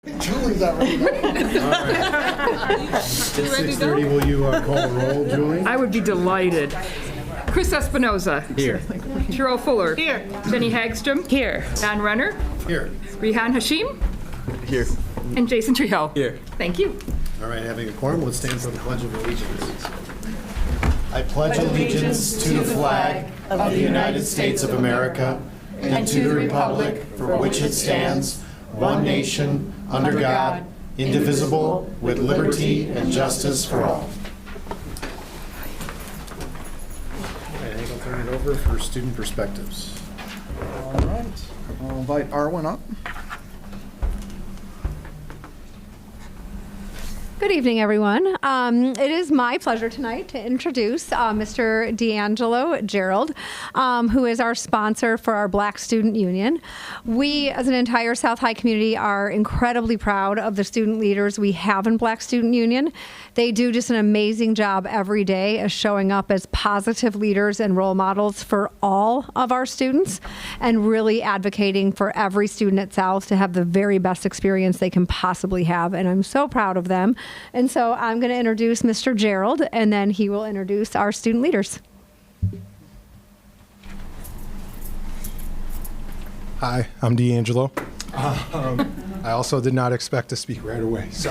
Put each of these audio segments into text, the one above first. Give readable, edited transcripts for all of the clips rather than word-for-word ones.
Julie's not ready. All right. At 6:30, will you call the roll, Julie? I would be delighted. Chris Espinoza. Here. Cheryl Fuller. Here. Jenny Hagstrom. Here. Don Renner. Here. Rihan Hashim. Here. And Jason Trejo. Here. Thank you. All right, having a quorum, let's stand for the Pledge of Allegiance. I pledge allegiance to the flag of the United States of America and to the republic for which it stands, one nation, under God, indivisible, with liberty and justice for all. All right, I think I'll turn it over for student perspectives. All right. I'll invite Arwen up. Good evening, everyone. It is my pleasure tonight to introduce Mr. D'Angelo Gerald, who is our sponsor for our Black Student Union. We, as an entire South High community, are incredibly proud of the student leaders we have in Black Student Union. They do just an amazing job every day as showing up as positive leaders and role models for all of our students and really advocating for every student at South to have the very best experience they can possibly have. And I'm so proud of them. And so I'm going to introduce Mr. Gerald, and then he will introduce our student leaders. Hi, I'm D'Angelo. I also did not expect to speak right away. So,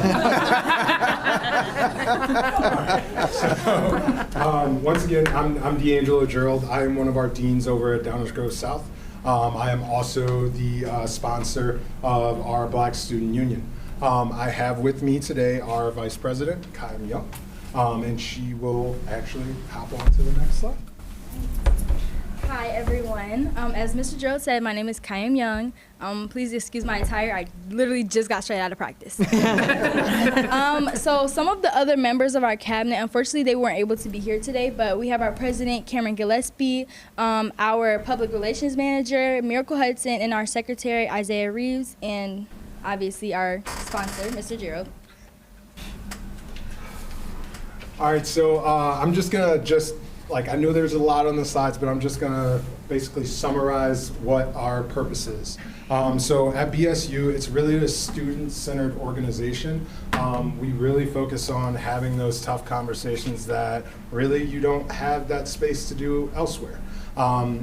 once again, I'm D'Angelo Gerald. I am one of our deans over at Downers Grove South. I am also the sponsor of our Black Student Union. I have with me today our Vice President, Kyle Young, and she will actually hop on to the next slide. Hi everyone. As Mr. Gerald said, my name is Kayam Young. Please excuse my attire. I literally just got straight out of practice. So some of the other members of our cabinet, unfortunately, they weren't able to be here today, but we have our president, Cameron Gillespie, our public relations manager, Miracle Hudson, and our secretary, Isaiah Reeves, and obviously our sponsor, Mr. Gerald. All right, so I'm just gonna I know there's a lot on the slides, but I'm just gonna basically summarize what our purpose is. So at BSU, it's really a student-centered organization. We really focus on having those tough conversations that really you don't have that space to do elsewhere.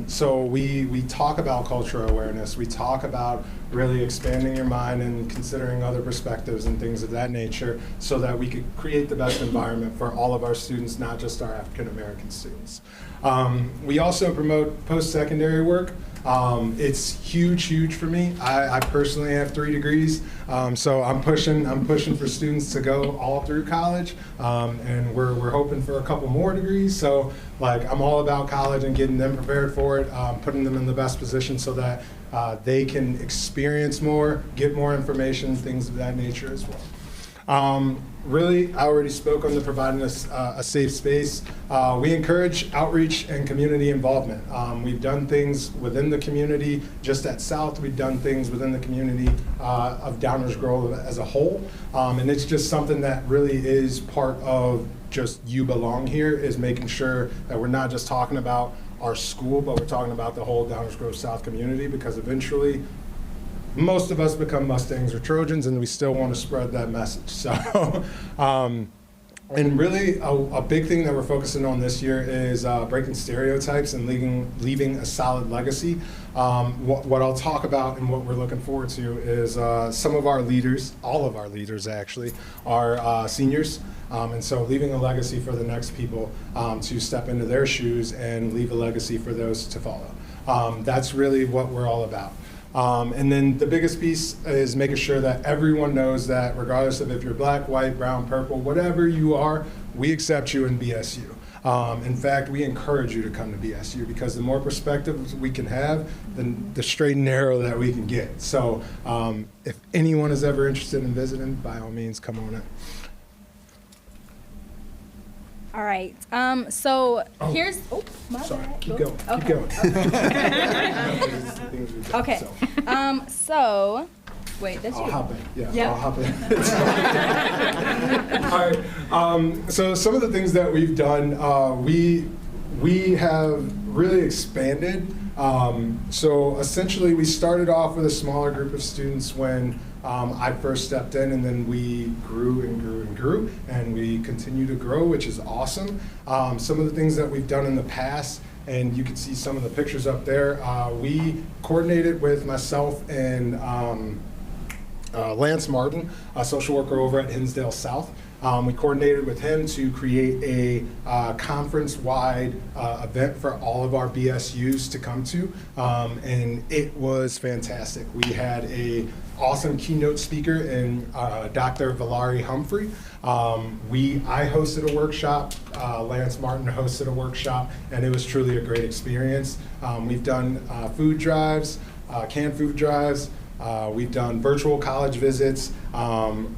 So we talk about cultural awareness. We talk about really expanding your mind and considering other perspectives and things of that nature so that we could create the best environment for all of our students, not just our African American students. We also promote post-secondary work. It's huge for me. I personally have 3 degrees, so I'm pushing for students to go all through college, and we're hoping for a couple more degrees. So I'm all about college and getting them prepared for it, putting them in the best position so that they can experience more, get more information, things of that nature as well. Really, I already spoke on the providing us a safe space. We encourage outreach and community involvement. We've done things within the community, just at South. We've done things within the community of Downers Grove as a whole. And it's just something that really is part of just you belong here, is making sure that we're not just talking about our school, but we're talking about the whole Downers Grove South community, because eventually most of us become Mustangs or Trojans, and we still want to spread that message. So, and really a big thing that we're focusing on this year is breaking stereotypes and leaving a solid legacy. What I'll talk about and what we're looking forward to is some of our leaders, all of our leaders actually, are seniors. And so leaving a legacy for the next people to step into their shoes and leave a legacy for those to follow. That's really what we're all about. And then the biggest piece is making sure that everyone knows that regardless of if you're black, white, brown, purple, whatever you are, we accept you in BSU. In fact, we encourage you to come to BSU because the more perspectives we can have, then the straight and narrow that we can get. So if anyone is ever interested in visiting, by all means, come on in. All right. Here's. Oh, my Sorry. bad. Keep Oops. going. Okay. Keep going. Okay. Wait, that's I'll you. hop in. Yeah, Yep. I'll hop in. All right. So some of the things that we've done, we have really expanded. So essentially, we started off with a smaller group of students when I first stepped in, and then we grew and grew and grew, and we continue to grow, which is awesome. Some of the things that we've done in the past, and you can see some of the pictures up there, we coordinated with myself and Lance Martin, a social worker over at Hinsdale South. We coordinated with him to create a conference-wide event for all of our BSUs to come to, and it was fantastic. We had a awesome keynote speaker in Dr. Valari Humphrey. I hosted a workshop, Lance Martin hosted a workshop, and it was truly a great experience. We've done food drives, canned food drives. We've done virtual college visits.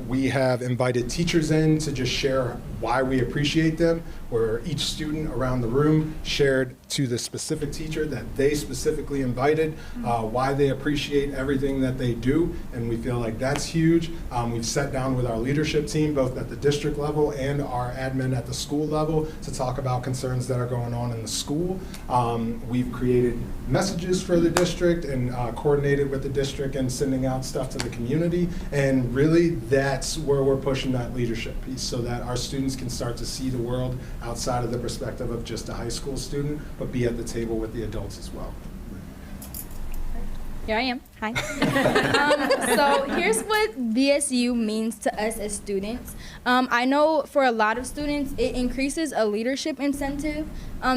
We have invited teachers in to just share why we appreciate them, where each student around the room shared to the specific teacher that they specifically invited, why they appreciate everything that they do, and we feel like that's huge. We've sat down with our leadership team, both at the district level and our admin at the school level, to talk about concerns that are going on in the school. We've created messages for the district and coordinated with the district and sending out stuff to the community, and really that's where we're pushing that leadership piece, so that our students can start to see the world outside of the perspective of just a high school student, but be at the table with the adults as well. Here I am. Hi. So here's what BSU means to us as students. I know for a lot of students, it increases a leadership incentive.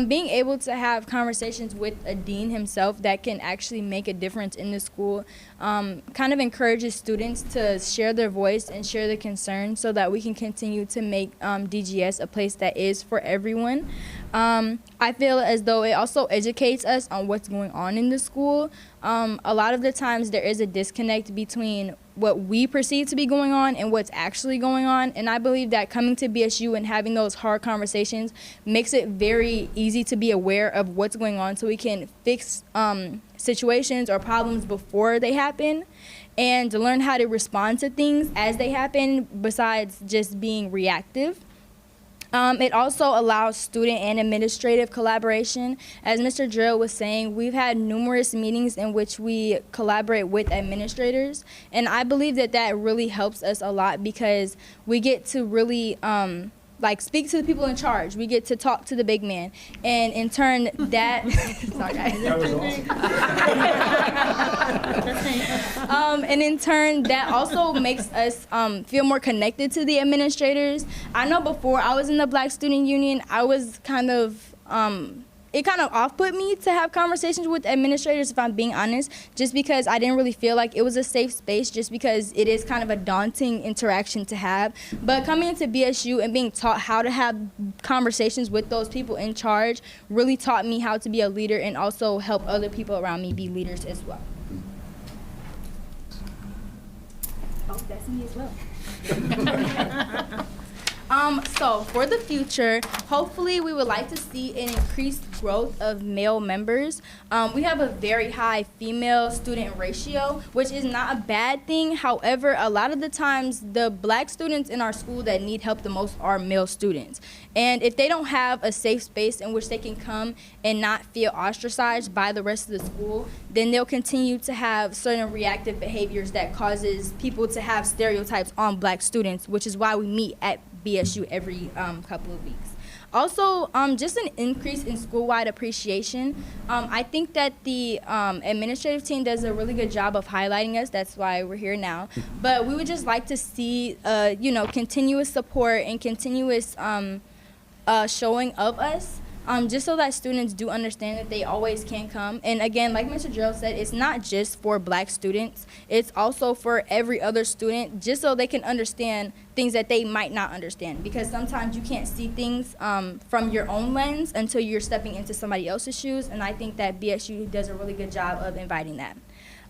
Being able to have conversations with a dean himself that can actually make a difference in the school kind of encourages students to share their voice and share their concerns, so that we can continue to make DGS a place that is for everyone. I feel as though it also educates us on what's going on in the school. A lot of the times there is a disconnect between what we perceive to be going on and what's actually going on, and I believe that coming to BSU and having those hard conversations makes it very easy to be aware of what's going on, so we can fix situations or problems before they happen, and to learn how to respond to things as they happen besides just being reactive. It also allows student and administrative collaboration. As Mr. Drill was saying, we've had numerous meetings in which we collaborate with administrators, and I believe that that really helps us a lot, because we get to really speak to the people in charge. We get to talk to the big man, and in turn that sorry guys. That was awesome. And in turn that also makes us feel more connected to the administrators. I know before I was in the Black Student Union, I was kind of it kind of off-put me to have conversations with administrators, if I'm being honest, just because I didn't really feel like it was a safe space, just because it is kind of a daunting interaction to have. But coming into BSU and being taught how to have conversations with those people in charge really taught me how to be a leader, and also help other people around me be leaders as well. Oh, that's me as well. So for the future, hopefully we would like to see an increased growth of male members. We have a very high female student ratio, which is not a bad thing. However, a lot of the times the Black students in our school that need help the most are male students. And if they don't have a safe space in which they can come and not feel ostracized by the rest of the school, then they'll continue to have certain reactive behaviors that causes people to have stereotypes on Black students, which is why we meet at BSU every couple of weeks. Also, just an increase in school-wide appreciation. I think that the administrative team does a really good job of highlighting us. That's why we're here now. But we would just like to see, continuous support and continuous showing of us, just so that students do understand that they always can come. And again, like Mr. Gerald said, it's not just for Black students. It's also for every other student, just so they can understand things that they might not understand. Because sometimes you can't see things from your own lens until you're stepping into somebody else's shoes. And I think that BSU does a really good job of inviting that.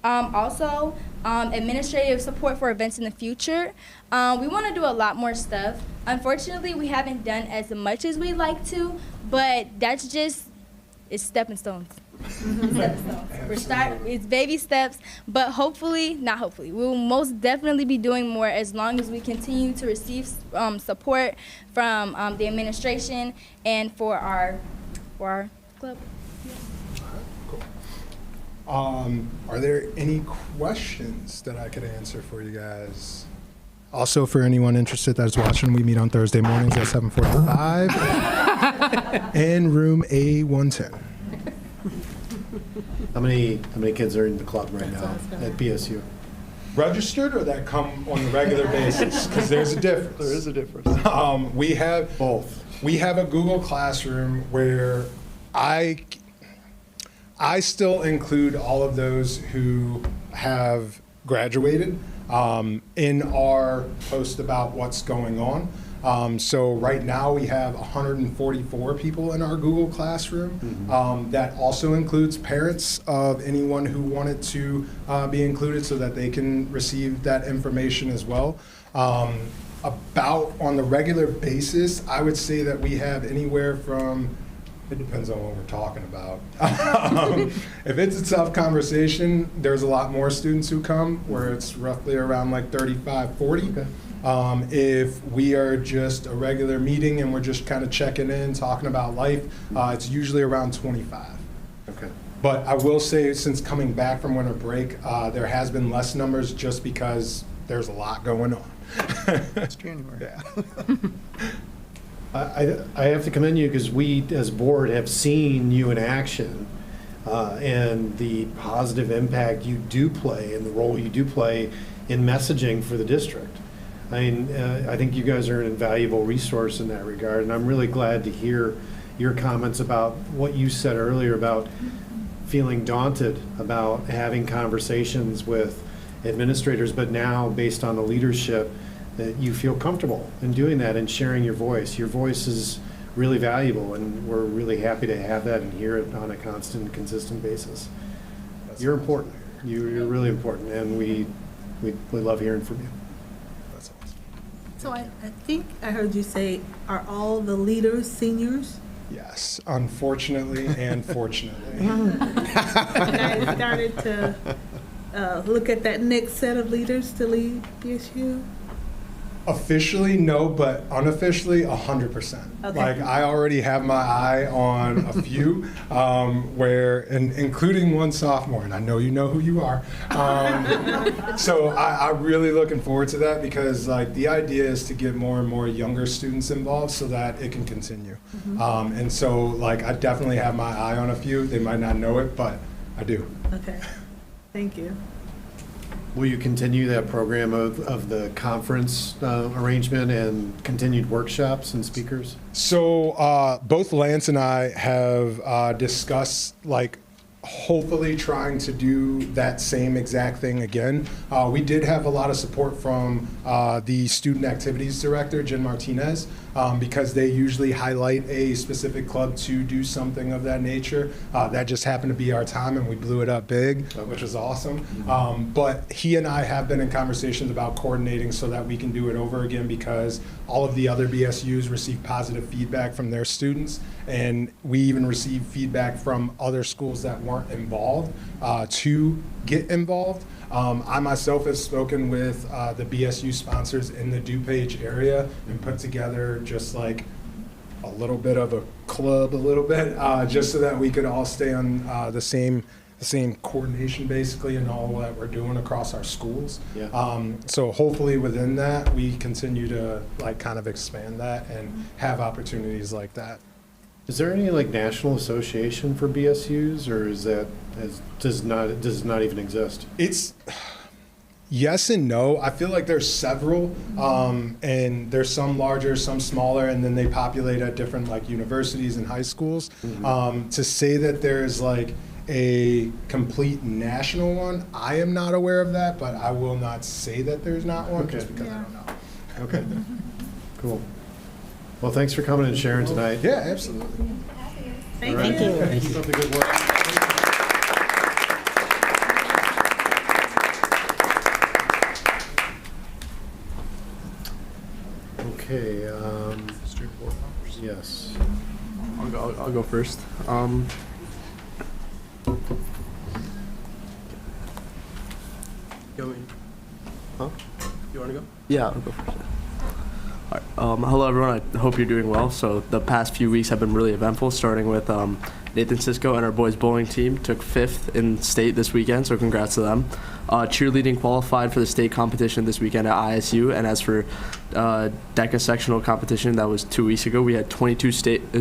Also, administrative support for events in the future. We want to do a lot more stuff. Unfortunately, we haven't done as much as we'd like to, but that's just, it's stepping stones. It's baby steps, but hopefully, not hopefully, we will most definitely be doing more as long as we continue to receive support from the administration and for our club. Are there any questions that I could answer for you guys? Also, for anyone interested that's watching, we meet on Thursday mornings at 7:45 in room A110. How many kids are in the club right now at BSU? Registered or that come on a regular basis? Because there's a difference. There is a difference. We have Both. We have a Google Classroom where I still include all of those who have graduated in our post about what's going on. So right now we have 144 people in our Google Classroom. That also includes parents of anyone who wanted to be included so that they can receive that information as well. About on the regular basis, I would say that we have anywhere from, it depends on what we're talking about. If it's a tough conversation, there's a lot more students who come, where it's roughly around like 35, 40. Okay. If we are just a regular meeting and we're just kind of checking in, talking about life, it's usually around 25. Okay. But I will say, since coming back from winter break, there has been less numbers just because there's a lot going on. It's January. Yeah. I have to commend you because we, as board, have seen you in action and the positive impact you do play and the role you do play in messaging for the district. I mean, I think you guys are an invaluable resource in that regard, and I'm really glad to hear your comments about what you said earlier about feeling daunted about having conversations with administrators, but now, based on the leadership, that you feel comfortable in doing that and sharing your voice. Your voice is really valuable, and we're really happy to have that and hear it on a constant, consistent basis. You're important. You're really important, and we love hearing from you. That's awesome. So I think I heard you say, are all the leaders seniors? Yes, unfortunately and fortunately. And I started to look at that next set of leaders to lead BSU. Officially, no, but unofficially, 100%. Okay. Like, I already have my eye on a few, and including one sophomore, and I know you know who you are. So I'm really looking forward to that, because like the idea is to get more and more younger students involved so that it can continue. And so like I definitely have my eye on a few. They might not know it, but I do. Okay, thank you. Will you continue that program of the conference arrangement and continued workshops and speakers? So both Lance and I have discussed, like, hopefully trying to do that same exact thing again. We did have a lot of support from the student activities director, Jen Martinez, because they usually highlight a specific club to do something of that nature. That just happened to be our time, and we blew it up big, which was awesome. But he and I have been in conversations about coordinating so that we can do it over again, because all of the other BSUs receive positive feedback from their students, and we even receive feedback from other schools that weren't involved to get involved. I myself have spoken with the BSU sponsors in the DuPage area and put together just like a little bit of a club, just so that we could all stay on the same coordination basically in all that we're doing across our schools. Yeah. So hopefully within that we continue to like kind of expand that and have opportunities like that. Is there any like national association for BSUs, or is that does not even exist? It's yes and no. I feel like there's several, and there's some larger, some smaller, and then they populate at different like universities and high schools. To say that there's like a complete national one, I am not aware of that, but I will not say that there's not one just because I don't know. Okay. Cool. Well, thanks for coming and sharing tonight. Yeah, absolutely. Thank All right. you. Keep up the good work. Okay, District board members. yes. I'll go first. You want me? Huh? You want to go? Yeah, I'll go first. All Hello, everyone. I hope you're doing well. So the past few weeks have been really eventful, starting with Nathan Sisko and our boys bowling team took 5th in state this weekend, so congrats to them. Cheerleading qualified for the state competition this weekend at ISU, and as for DECA sectional competition, that was 2 weeks ago. We had 22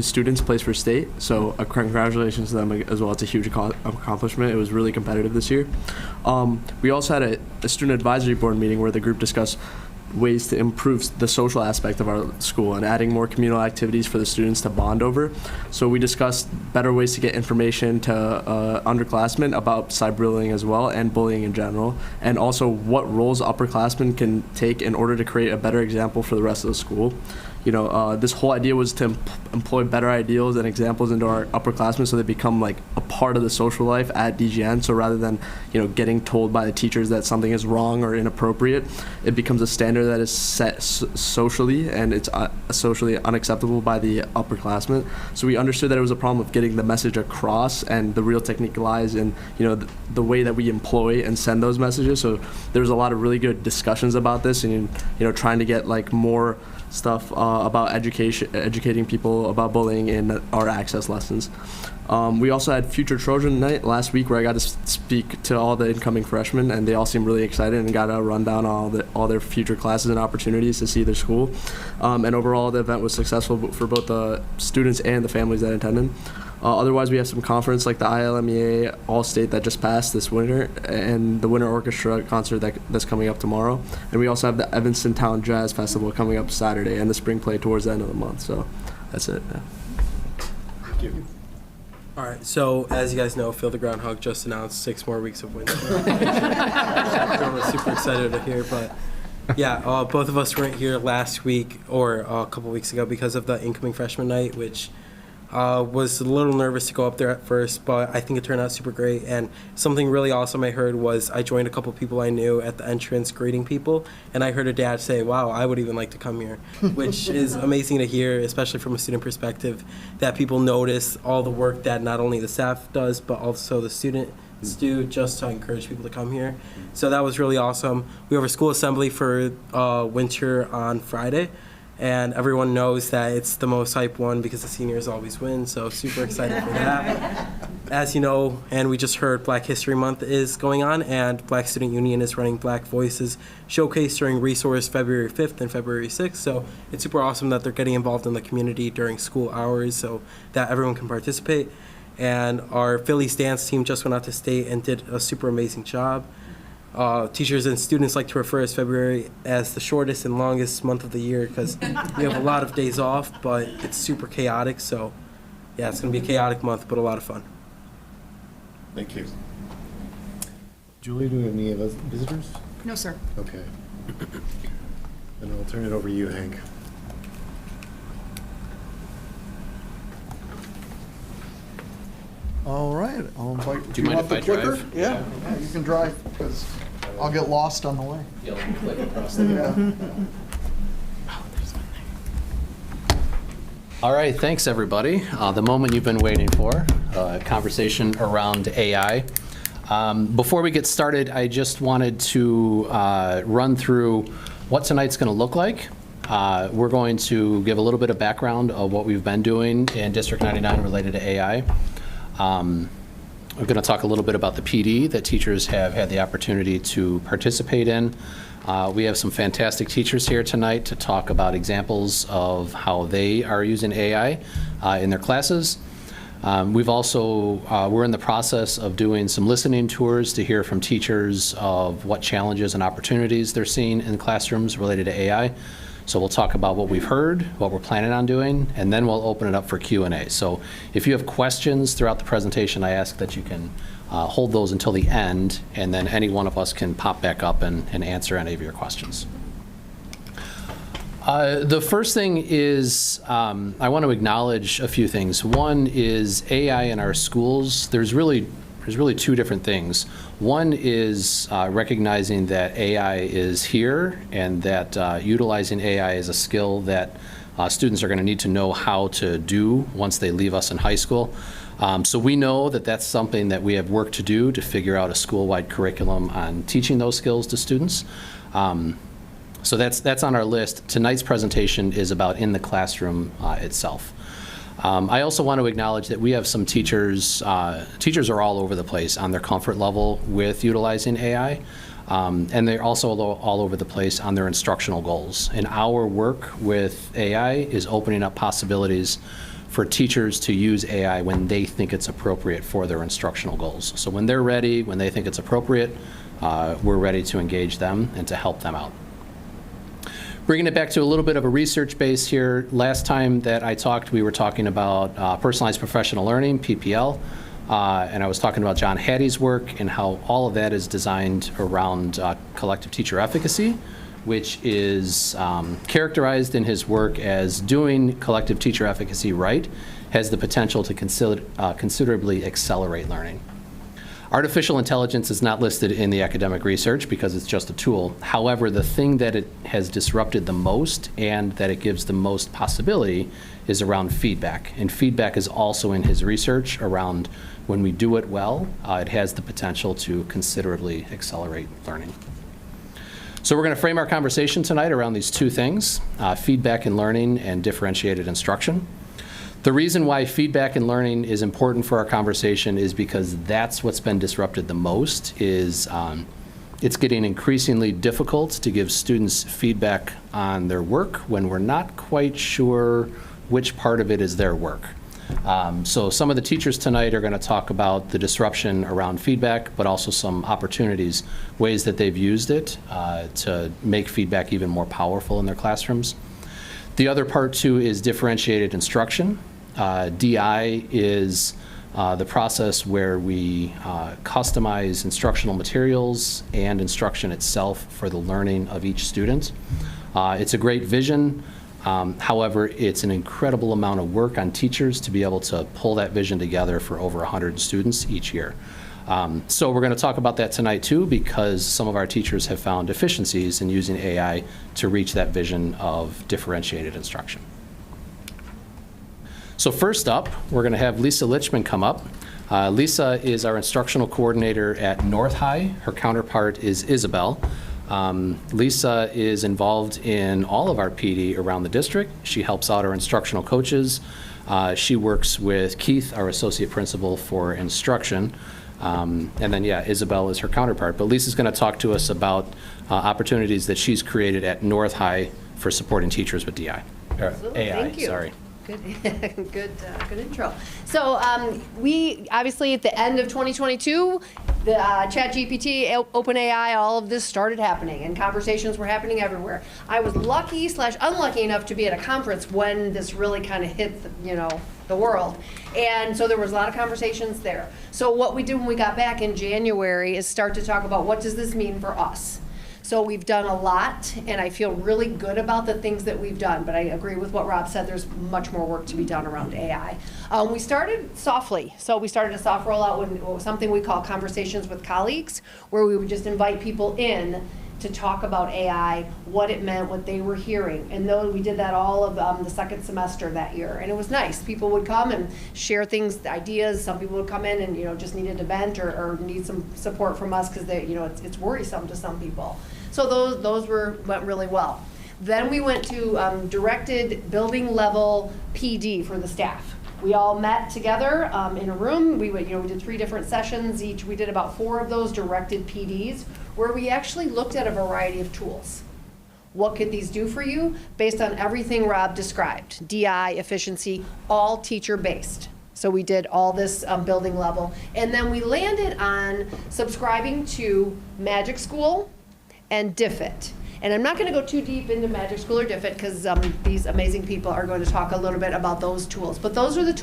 students place for state, so congratulations to them as well. It's a huge accomplishment. It was really competitive this year. We also had a student advisory board meeting where the group discussed ways to improve the social aspect of our school and adding more communal activities for the students to bond over. So we discussed better ways to get information to underclassmen about cyberbullying as well and bullying in general, and also what roles upperclassmen can take in order to create a better example for the rest of the school. This whole idea was to employ better ideals and examples into our upperclassmen so they become like a part of the social life at DGN. So rather than, getting told by the teachers that something is wrong or inappropriate, it becomes a standard that is set socially, and it's socially unacceptable by the upperclassmen. So we understood that it was a problem of getting the message across, and the real technique lies in, the way that we employ and send those messages. So there was a lot of really good discussions about this, and, trying to get like more stuff about educating people about bullying in our access lessons. We also had Future Trojan Night last week where I got to speak to all the incoming freshmen, and they all seemed really excited and got a rundown on all their future classes and opportunities to see their school. And overall, the event was successful for both the students and the families that attended. Otherwise, we have some conference like the ILMEA All-State that just passed this winter, and the Winter Orchestra concert that's coming up tomorrow. And we also have the Evanston Town Jazz Festival coming up Saturday, and the spring play towards the end of the month. So that's it. Yeah. Thank you. All right, so as you guys know, Phil the Groundhog just announced 6 more weeks of winter. We're super excited to hear, but yeah, both of us weren't here last week or a couple weeks ago because of the incoming freshman night, which was a little nervous to go up there at first, but I think it turned out super great. And something really awesome I heard was I joined a couple people I knew at the entrance greeting people, and I heard a dad say, "Wow, I would even like to come here," which is amazing to hear, especially from a student perspective, that people notice all the work that not only the staff does, but also the students do just to encourage people to come here. So that was really awesome. We have a school assembly for winter on Friday. And everyone knows that it's the most hype one because the seniors always win, so super excited for that. As you know, and we just heard, Black History Month is going on, and Black Student Union is running Black Voices Showcase during Resource February 5th and February 6th, so it's super awesome that they're getting involved in the community during school hours so that everyone can participate. And our Phillies dance team just went out to state and did a super amazing job. Teachers and students like to refer to February as the shortest and longest month of the year because we have a lot of days off, but it's super chaotic. So, yeah, it's going to be a chaotic month, but a lot of fun. Thank you. Julie, do we have any visitors? No, sir. Okay. Then I'll turn it over to you, Hank. All right, I'll invite. Do you mind if I clicker? drive? Yeah, you can drive because I'll get lost on the way. Yeah, let me click across the Yeah. All right, thanks everybody. The moment you've been waiting for, a conversation around AI. Before we get started, I just wanted to run through what tonight's going to look like. We're going to give a little bit of background of what we've been doing in District 99 related to AI. We're going to talk a little bit about the PD that teachers have had the opportunity to participate in. We have some fantastic teachers here tonight to talk about examples of how they are using AI in their classes. We've also, we're in the process of doing some listening tours to hear from teachers of what challenges and opportunities they're seeing in classrooms related to AI. So we'll talk about what we've heard, what we're planning on doing, and then we'll open it up for Q&A. So if you have questions throughout the presentation, I ask that you can hold those until the end, and then any one of us can pop back up and answer any of your questions. The first thing is I want to acknowledge a few things. One is AI in our schools. There's really two different things. One is recognizing that AI is here and that utilizing AI is a skill that students are going to need to know how to do once they leave us in high school. So we know that that's something that we have work to do to figure out a school-wide curriculum on teaching those skills to students. So that's on our list. Tonight's presentation is about in the classroom itself. I also want to acknowledge that we have some teachers. Teachers are all over the place on their comfort level with utilizing AI, and they're also all over the place on their instructional goals. And our work with AI is opening up possibilities for teachers to use AI when they think it's appropriate for their instructional goals. So when they're ready, when they think it's appropriate, we're ready to engage them and to help them out. Bringing it back to a little bit of a research base here, last time that I talked, we were talking about personalized professional learning, PPL, and I was talking about John Hattie's work and how all of that is designed around collective teacher efficacy, which is characterized in his work as doing collective teacher efficacy right has the potential to considerably accelerate learning. Artificial intelligence is not listed in the academic research because it's just a tool. However, the thing that it has disrupted the most and that it gives the most possibility is around feedback. And feedback is also in his research around when we do it well, it has the potential to considerably accelerate learning. So we're going to frame our conversation tonight around these two things, feedback in learning and differentiated instruction. The reason why feedback and learning is important for our conversation is because that's what's been disrupted the most. Is it's getting increasingly difficult to give students feedback on their work when we're not quite sure which part of it is their work. So some of the teachers tonight are going to talk about the disruption around feedback, but also some opportunities, ways that they've used it to make feedback even more powerful in their classrooms. The other part, too, is differentiated instruction. DI is the process where we customize instructional materials and instruction itself for the learning of each student. It's a great vision. However, it's an incredible amount of work on teachers to be able to pull that vision together for over 100 students each year. So we're going to talk about that tonight, too, because some of our teachers have found efficiencies in using AI to reach that vision of differentiated instruction. So first up, we're going to have Lisa Lichman come up. Lisa is our instructional coordinator at North High. Her counterpart is Isabel. Lisa is involved in all of our PD around the district. She helps out our instructional coaches. She works with Keith, our associate principal for instruction. And then, Isabel is her counterpart. But Lisa's going to talk to us about opportunities that she's created at North High for supporting teachers with DI. Absolutely. AI, Thank you. sorry. Good intro. So we obviously at the end of 2022, the ChatGPT, OpenAI, all of this started happening, and conversations were happening everywhere. I was lucky/unlucky enough to be at a conference when this really kind of hit the world, and so there was a lot of conversations there. So what we did when we got back in January is start to talk about what does this mean for us. So we've done a lot, and I feel really good about the things that we've done, but I agree with what Rob said, there's much more work to be done around AI. We started softly. So we started a soft rollout with something we call Conversations with Colleagues, where we would just invite people in to talk about AI, what it meant, what they were hearing. And though we did that all of the second semester that year, and it was nice. People would come and share things, ideas. Some people would come in and just needed to vent or need some support from us because they, it's worrisome to some people. So those went really well. Then we went to directed building level PD for the staff. We all met together in a room. We did 3 different sessions each. We did about 4 of those directed PDs where we actually looked at a variety of tools. What could these do for you based on everything Rob described? DI, efficiency, all teacher-based. So we did all this building level. And then we landed on subscribing to Magic School and DFIT. And I'm not going to go too deep into Magic School or DFIT because these amazing people are going to talk a little bit about those tools. But those are the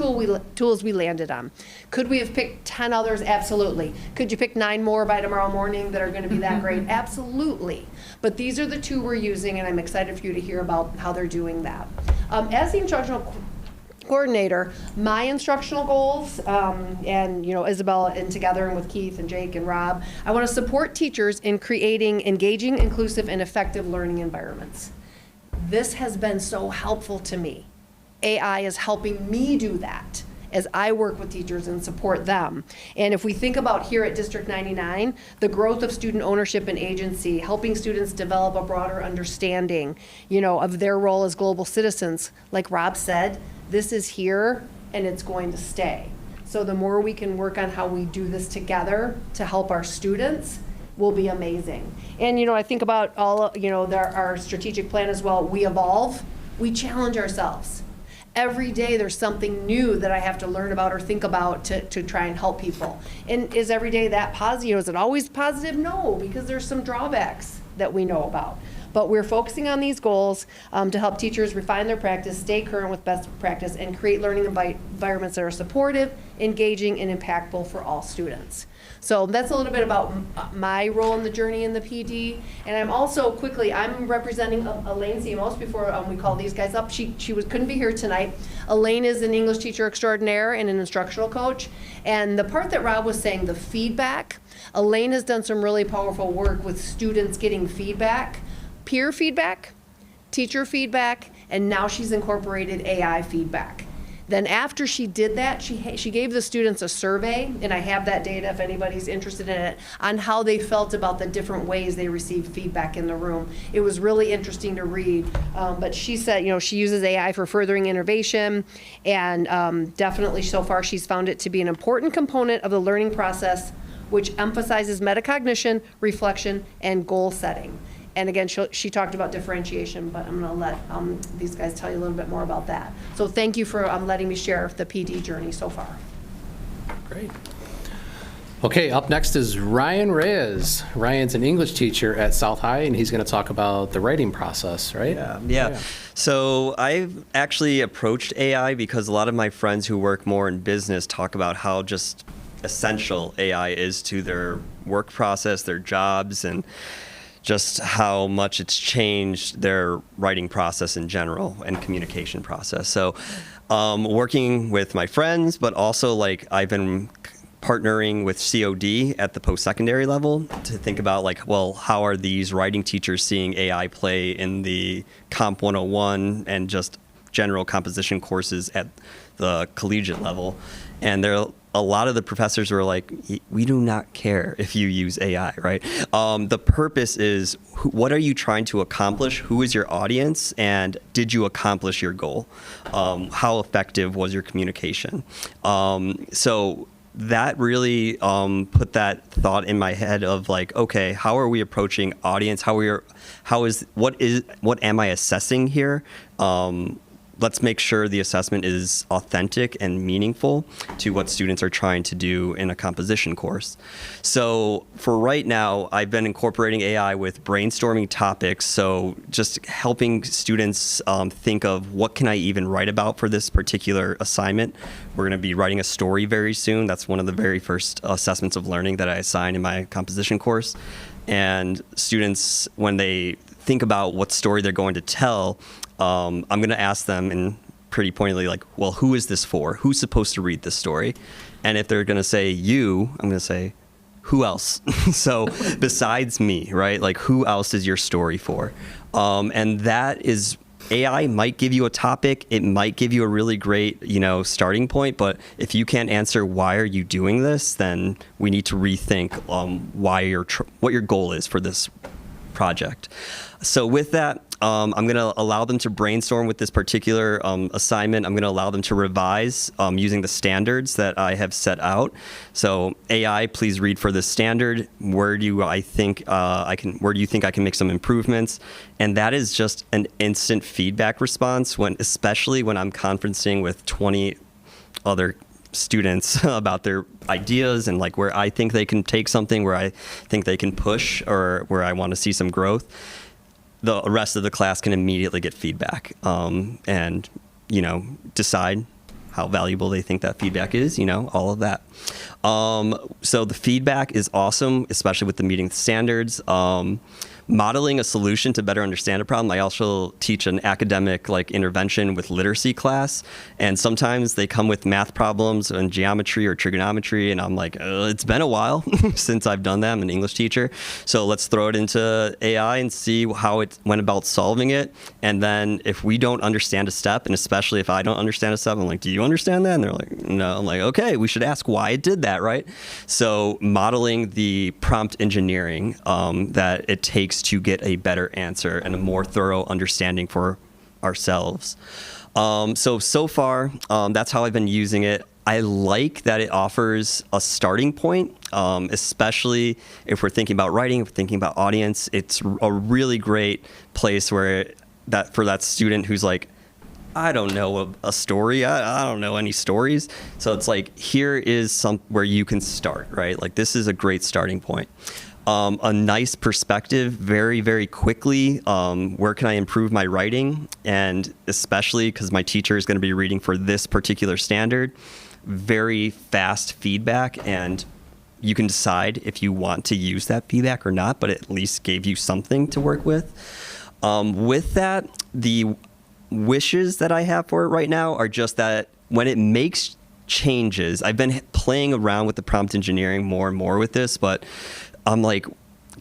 tools we landed on. Could we have picked 10 others? Absolutely. Could you pick 9 more by tomorrow morning that are going to be that great? Absolutely. But these are the 2 we're using, and I'm excited for you to hear about how they're doing that. As the instructional coordinator, my instructional goals, and Isabel and together and with Keith and Jake and Rob, I want to support teachers in creating engaging, inclusive, and effective learning environments. This has been so helpful to me. AI is helping me do that as I work with teachers and support them. And if we think about here at District 99, the growth of student ownership and agency, helping students develop a broader understanding, of their role as global citizens, like Rob said, this is here and it's going to stay. So the more we can work on how we do this together to help our students will be amazing. And, I think about our strategic plan as well. We evolve, we challenge ourselves. Every day there's something new that I have to learn about or think about to try and help people. And is every day that positive? Is it always positive? No, because there's some drawbacks that we know about. But we're focusing on these goals to help teachers refine their practice, stay current with best practice, and create learning environments that are supportive, engaging, and impactful for all students. So that's a little bit about my role in the journey in the PD. And I'm also I'm representing Elaine Simos before we call these guys up. She couldn't be here tonight. Elaine is an English teacher extraordinaire and an instructional coach. And the part that Rob was saying, the feedback, Elaine has done some really powerful work with students getting feedback, peer feedback, teacher feedback, and now she's incorporated AI feedback. Then after she did that, she gave the students a survey, and I have that data if anybody's interested in it, on how they felt about the different ways they received feedback in the room. It was really interesting to read, but she said, she uses AI for furthering innovation, and definitely so far she's found it to be an important component of the learning process, which emphasizes metacognition, reflection, and goal setting. And again, she talked about differentiation, but I'm going to let these guys tell you a little bit more about that. So thank you for letting me share the PD journey so far. Great. Okay, up next is Ryan Reyes. Ryan's an English teacher at South High, and he's going to talk about the writing process, right? Yeah. So I've actually approached AI because a lot of my friends who work more in business talk about how just essential AI is to their work process, their jobs, and just how much it's changed their writing process in general and communication process. So working with my friends, but also I've been partnering with COD at the post-secondary level to think about how are these writing teachers seeing AI play in the Comp 101 and just general composition courses at the collegiate level. And a lot of the professors were like, we do not care if you use AI, right? The purpose is, what are you trying to accomplish? Who is your audience? And did you accomplish your goal? How effective was your communication? So that really put that thought in my head of okay, how are we approaching audience? What am I assessing here? Let's make sure the assessment is authentic and meaningful to what students are trying to do in a composition course. So for right now, I've been incorporating AI with brainstorming topics. So just helping students think of what can I even write about for this particular assignment. We're going to be writing a story very soon. That's one of the very first assessments of learning that I assign in my composition course. And students, when they think about what story they're going to tell, I'm going to ask them and pretty pointedly well, who is this for? Who's supposed to read this story? And if they're going to say you, I'm going to say, who else? So besides me, right? Who else is your story for? And that is, AI might give you a topic. It might give you a really great, starting point. But if you can't answer why are you doing this, then we need to rethink what your goal is for this project. So with that, I'm going to allow them to brainstorm with this particular assignment. I'm going to allow them to revise using the standards that I have set out. So AI, please read for this standard. Where do you think I can make some improvements? And that is just an instant feedback response, especially when I'm conferencing with 20 other students about their ideas and where I think they can take something, where I think they can push, or where I want to see some growth. The rest of the class can immediately get feedback and decide how valuable they think that feedback is, all of that. So the feedback is awesome, especially with the meeting standards. modeling a solution to better understand a problem. I also teach an academic like intervention with literacy class, and sometimes they come with math problems and geometry or trigonometry, and I'm like, it's been a while since I've done that. I'm an English teacher, so let's throw it into AI and see how it went about solving it. And then if we don't understand a step, and especially if I don't understand a step, I'm like, do you understand that? And they're like, no. I'm like, okay, we should ask why it did that, right? So modeling the prompt engineering that it takes to get a better answer and a more thorough understanding for ourselves. So far, that's how I've been using it. I like that it offers a starting point, especially if we're thinking about writing, if we're thinking about audience. It's a really great place where for that student who's like, I don't know a story. I don't know any stories. So it's like, here is where you can start, right? Like, this is a great starting point. A nice perspective very, very quickly. Where can I improve my writing? And especially because my teacher is going to be reading for this particular standard, very fast feedback, and you can decide if you want to use that feedback or not, but it at least gave you something to work with. With that, the wishes that I have for it right now are just that when it makes changes, I've been playing around with the prompt engineering more and more with this, but I'm like,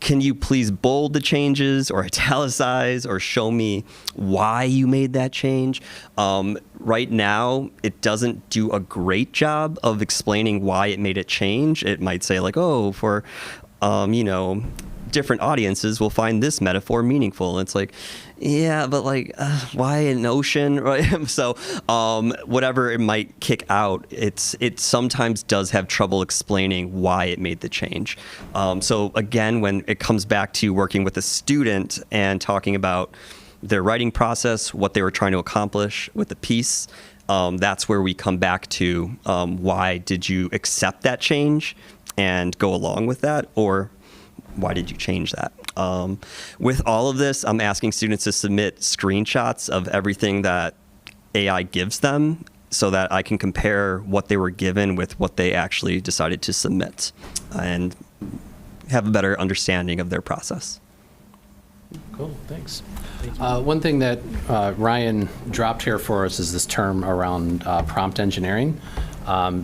can you please bold the changes or italicize or show me why you made that change? Right now, it doesn't do a great job of explaining why it made a change. It might say like, oh, for, different audiences will find this metaphor meaningful. And it's like, yeah, but like, why an ocean, right? So whatever it might kick out, it sometimes does have trouble explaining why it made the change. So again, when it comes back to working with a student and talking about their writing process, what they were trying to accomplish with the piece, that's where we come back to why did you accept that change and go along with that, or why did you change that? With all of this, I'm asking students to submit screenshots of everything that AI gives them so that I can compare what they were given with what they actually decided to submit and have a better understanding of their process. Cool, thanks. One thing that Ryan dropped here for us is this term around prompt engineering.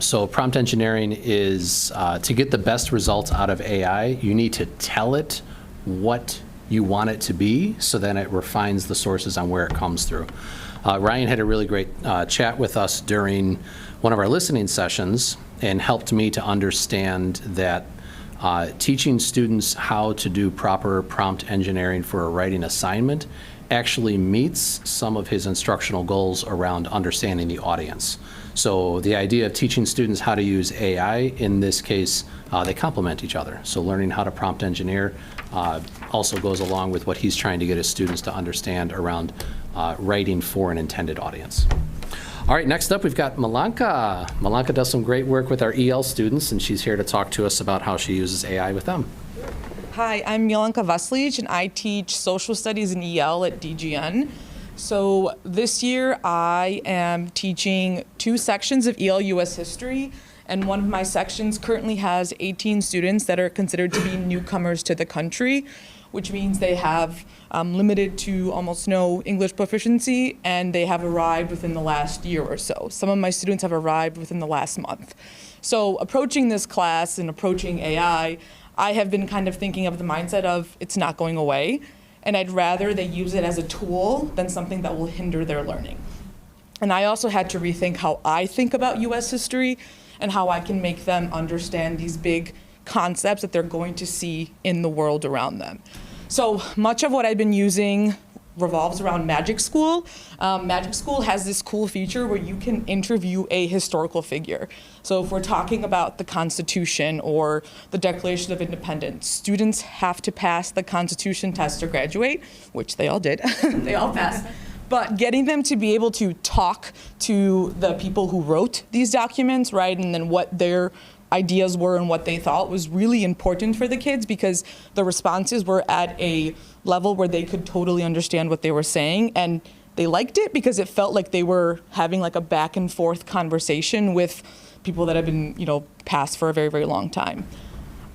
So prompt engineering is to get the best results out of AI, you need to tell it what you want it to be, so then it refines the sources on where it comes through. Ryan had a really great chat with us during one of our listening sessions and helped me to understand that teaching students how to do proper prompt engineering for a writing assignment actually meets some of his instructional goals around understanding the audience. So the idea of teaching students how to use AI, in this case, they complement each other. So learning how to prompt engineer also goes along with what he's trying to get his students to understand around writing for an intended audience. All right, next up we've got Malanka. Malanka does some great work with our EL students, and she's here to talk to us about how she uses AI with them. Hi, I'm Milanka Vasilij, and I teach social studies in EL at DGN. So this year I am teaching 2 sections of EL US history, and one of my sections currently has 18 students that are considered to be newcomers to the country, which means they have limited to almost no English proficiency, and they have arrived within the last year or so. Some of my students have arrived within the last month. So approaching this class and approaching AI, I have been kind of thinking of the mindset of it's not going away, and I'd rather they use it as a tool than something that will hinder their learning. And I also had to rethink how I think about US history and how I can make them understand these big concepts that they're going to see in the world around them. So much of what I've been using revolves around Magic School. Magic School has this cool feature where you can interview a historical figure. So if we're talking about the Constitution or the Declaration of Independence, students have to pass the Constitution test to graduate, which they all did. They all passed. But getting them to be able to talk to the people who wrote these documents, right, and then what their ideas were and what they thought was really important for the kids, because the responses were at a level where they could totally understand what they were saying, and they liked it because it felt like they were having like a back and forth conversation with people that have been, passed for a very, very long time.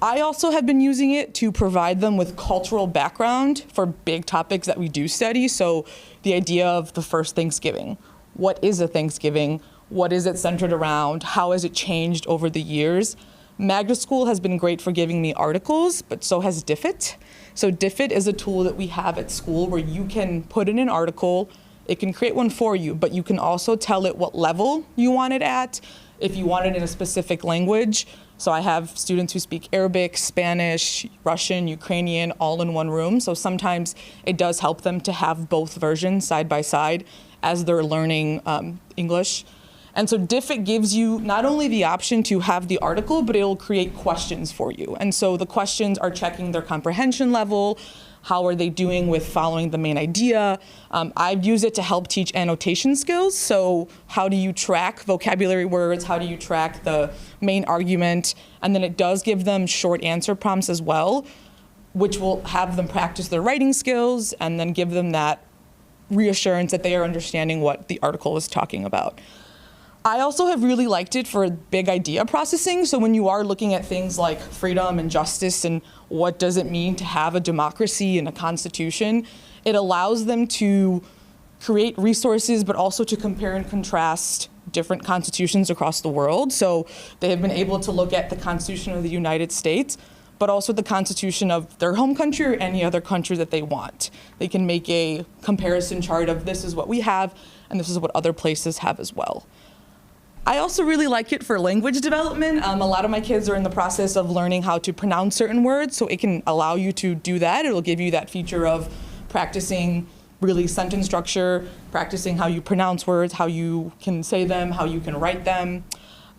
I also have been using it to provide them with cultural background for big topics that we do study. So the idea of the first Thanksgiving. What is a Thanksgiving? What is it centered around? How has it changed over the years? Magna School has been great for giving me articles, but so has DIFIT. So DIFIT is a tool that we have at school where you can put in an article, it can create one for you, but you can also tell it what level you want it at, if you want it in a specific language. So I have students who speak Arabic, Spanish, Russian, Ukrainian, all in one room. So sometimes it does help them to have both versions side by side as they're learning English. And so DIFIT gives you not only the option to have the article, but it'll create questions for you. And so the questions are checking their comprehension level, how are they doing with following the main idea. I've used it to help teach annotation skills. So how do you track vocabulary words? How do you track the main argument? And then it does give them short answer prompts as well, which will have them practice their writing skills and then give them that reassurance that they are understanding what the article is talking about. I also have really liked it for big idea processing. So when you are looking at things like freedom and justice and what does it mean to have a democracy and a constitution, it allows them to create resources, but also to compare and contrast different constitutions across the world. So they have been able to look at the Constitution of the United States, but also the Constitution of their home country or any other country that they want. They can make a comparison chart of this is what we have, and this is what other places have as well. I also really like it for language development. A lot of my kids are in the process of learning how to pronounce certain words, so it can allow you to do that. It'll give you that feature of practicing really sentence structure, practicing how you pronounce words, how you can say them, how you can write them.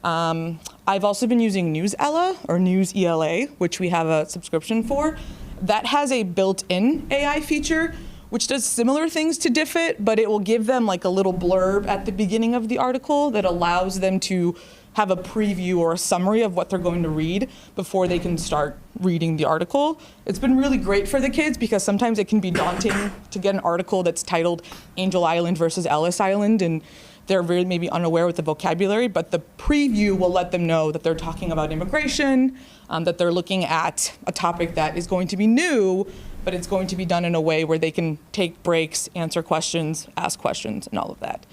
I've also been using Newsela, or News ELA, which we have a subscription for. That has a built-in AI feature, which does similar things to DIFIT, but it will give them like a little blurb at the beginning of the article that allows them to have a preview or a summary of what they're going to read before they can start reading the article. It's been really great for the kids because sometimes it can be daunting to get an article that's titled Angel Island versus Ellis Island, and they're really maybe unaware with the vocabulary, but the preview will let them know that they're talking about immigration, that they're looking at a topic that is going to be new, but it's going to be done in a way where they can take breaks, answer questions, ask questions, and all of that.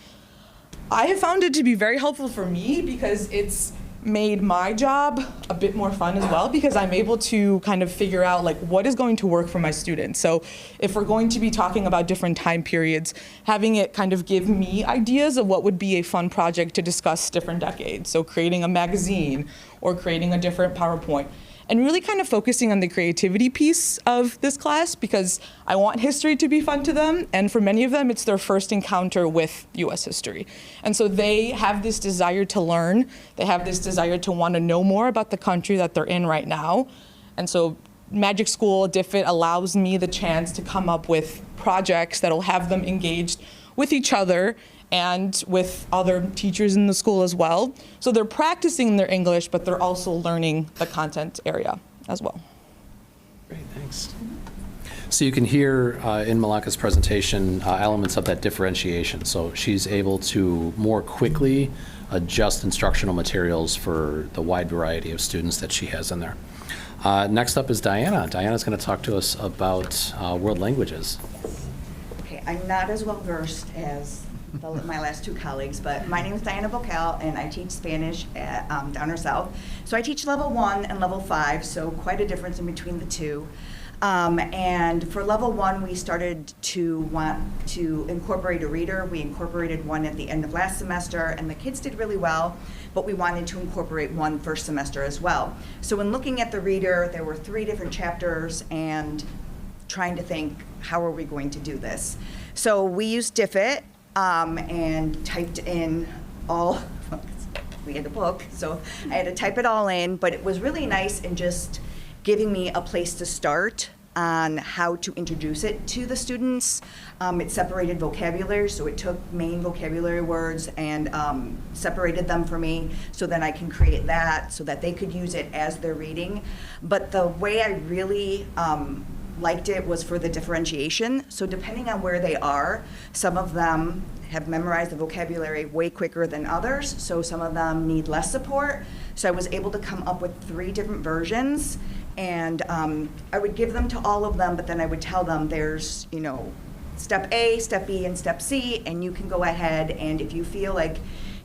I have found it to be very helpful for me because it's made my job a bit more fun as well, because I'm able to kind of figure out like what is going to work for my students. So if we're going to be talking about different time periods, having it kind of give me ideas of what would be a fun project to discuss different decades. So creating a magazine or creating a different PowerPoint. And really kind of focusing on the creativity piece of this class, because I want history to be fun to them, and for many of them, it's their first encounter with US history. And so they have this desire to learn, they have this desire to want to know more about the country that they're in right now. And so Magic School, DIFIT allows me the chance to come up with projects that'll have them engaged with each other and with other teachers in the school as well. So they're practicing their English, but they're also learning the content area as well. Great, thanks. So you can hear in Malaka's presentation elements of that differentiation. So she's able to more quickly adjust instructional materials for the wide variety of students that she has in there. Next up is Diana. Diana's going to talk to us about world languages. Okay, I'm not as well versed as my last two colleagues, but my name is Diana Bocal, and I teach Spanish at Downer South. So I teach level 1 and level 5, so quite a difference in between the two. And for level 1, we started to want to incorporate a reader. We incorporated one at the end of last semester, and the kids did really well, but we wanted to incorporate one first semester as well. So when looking at the reader, there were 3 different chapters, and trying to think, how are we going to do this? So we used DIFIT, and typed in all, we had a book, so I had to type it all in, but it was really nice in just giving me a place to start on how to introduce it to the students. It separated vocabulary, so it took main vocabulary words and separated them for me so then I can create that so that they could use it as they're reading. But the way I really liked it was for the differentiation. So depending on where they are, some of them have memorized the vocabulary way quicker than others, so some of them need less support. So I was able to come up with 3 different versions, and I would give them to all of them, but then I would tell them there's, you know, step A, step B, and step C, and you can go ahead, and if you feel like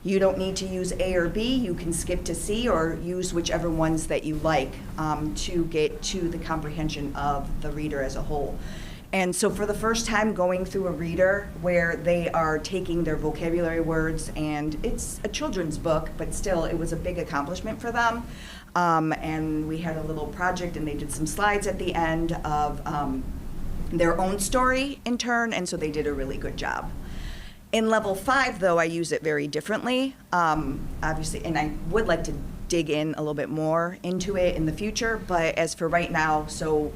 you don't need to use A or B, you can skip to C or use whichever ones that you like to get to the comprehension of the reader as a whole. And so for the first time going through a reader where they are taking their vocabulary words, and it's a children's book, but still it was a big accomplishment for them. And we had a little project, and they did some slides at the end of their own story in turn, and so they did a really good job. In level 5, though, I use it very differently, obviously, and I would like to dig in a little bit more into it in the future, but as for right now, so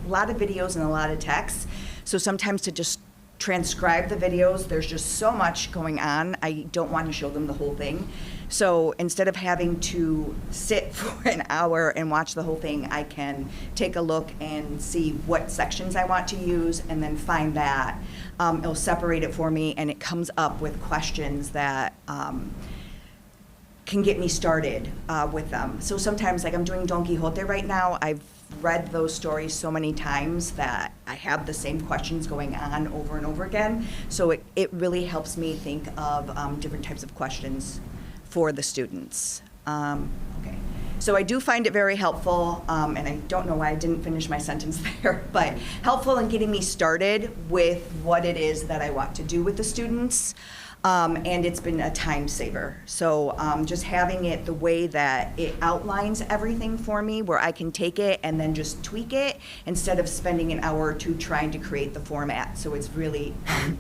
a lot of videos and a lot of text, so sometimes to just transcribe the videos, there's just so much going on, I don't want to show them the whole thing. So instead of having to sit for an hour and watch the whole thing, I can take a look and see what sections I want to use and then find that. It'll separate it for me, and it comes up with questions that can get me started with them. So sometimes, like I'm doing Don Quixote right now, I've read those stories so many times that I have the same questions going on over and over again. So it really helps me think of different types of questions for the students. Okay, so I do find it very helpful, and I don't know why I didn't finish my sentence there, but helpful in getting me started with what it is that I want to do with the students, and it's been a time saver. So just having it the way that it outlines everything for me, where I can take it and then just tweak it instead of spending an hour or two trying to create the format. So it's really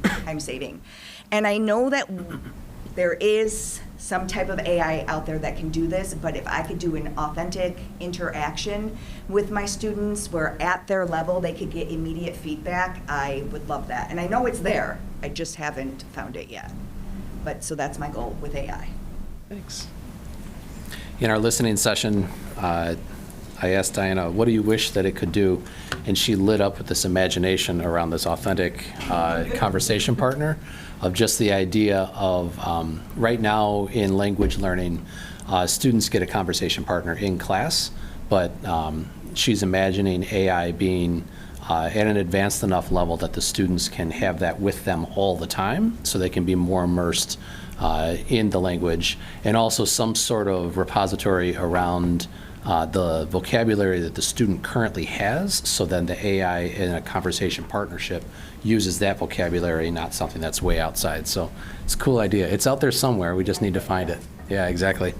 time saving. And I know that there is some type of AI out there that can do this, but if I could do an authentic interaction with my students where at their level they could get immediate feedback, I would love that. And I know it's there, I just haven't found it yet. But so that's my goal with AI. Thanks. In our listening session, I asked Diana, what do you wish that it could do? And she lit up with this imagination around this authentic conversation partner, of just the idea of right now in language learning, students get a conversation partner in class, but she's imagining AI being at an advanced enough level that the students can have that with them all the time, so they can be more immersed in the language, and also some sort of repository around the vocabulary that the student currently has, so then the AI in a conversation partnership uses that vocabulary, not something that's way outside. So it's a cool idea. It's out there somewhere. We just need to find it. Yeah, exactly.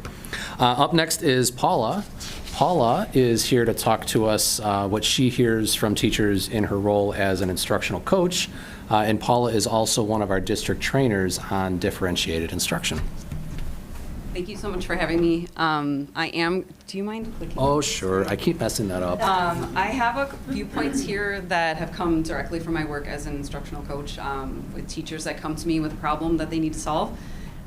Up next is Paula. Paula is here to talk to us what she hears from teachers in her role as an instructional coach. And Paula is also one of our district trainers on differentiated instruction. Thank you so much for having me. Do you mind clicking? Oh, sure. I keep messing that up. I have a few points here that have come directly from my work as an instructional coach with teachers that come to me with a problem that they need to solve.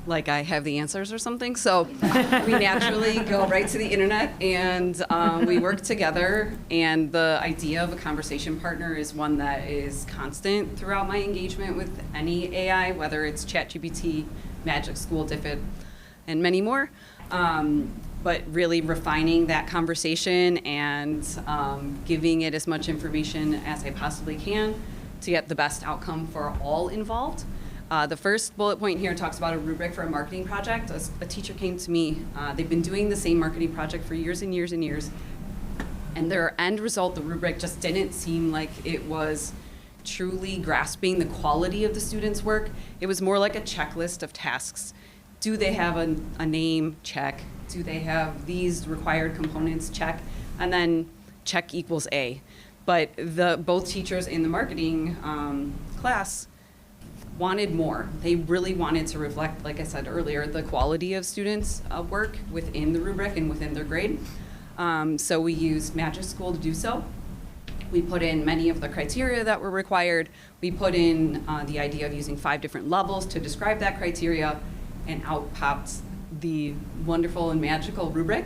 Like I have the answers or something. So we naturally go right to the internet and we work together. And the idea of a conversation partner is one that is constant throughout my engagement with any AI, whether it's ChatGPT, Magic School, Diffit, and many more, but really refining that conversation and giving it as much information as I possibly can to get the best outcome for all involved. The first bullet point here talks about a rubric for a marketing project. A teacher came to me, they've been doing the same marketing project for years and years and years, and their end result, the rubric, just didn't seem like it was truly grasping the quality of the students' work. It was more like a checklist of tasks. Do they have a name? Check. Do they have these required components? Check. And then check equals A. But both teachers in the marketing class wanted more. They really wanted to reflect, like I said earlier, the quality of students' work within the rubric and within their grade. So we used Magic School to do so. We put in many of the criteria that were required. We put in the idea of using 5 different levels to describe that criteria, and out popped the wonderful and magical rubric,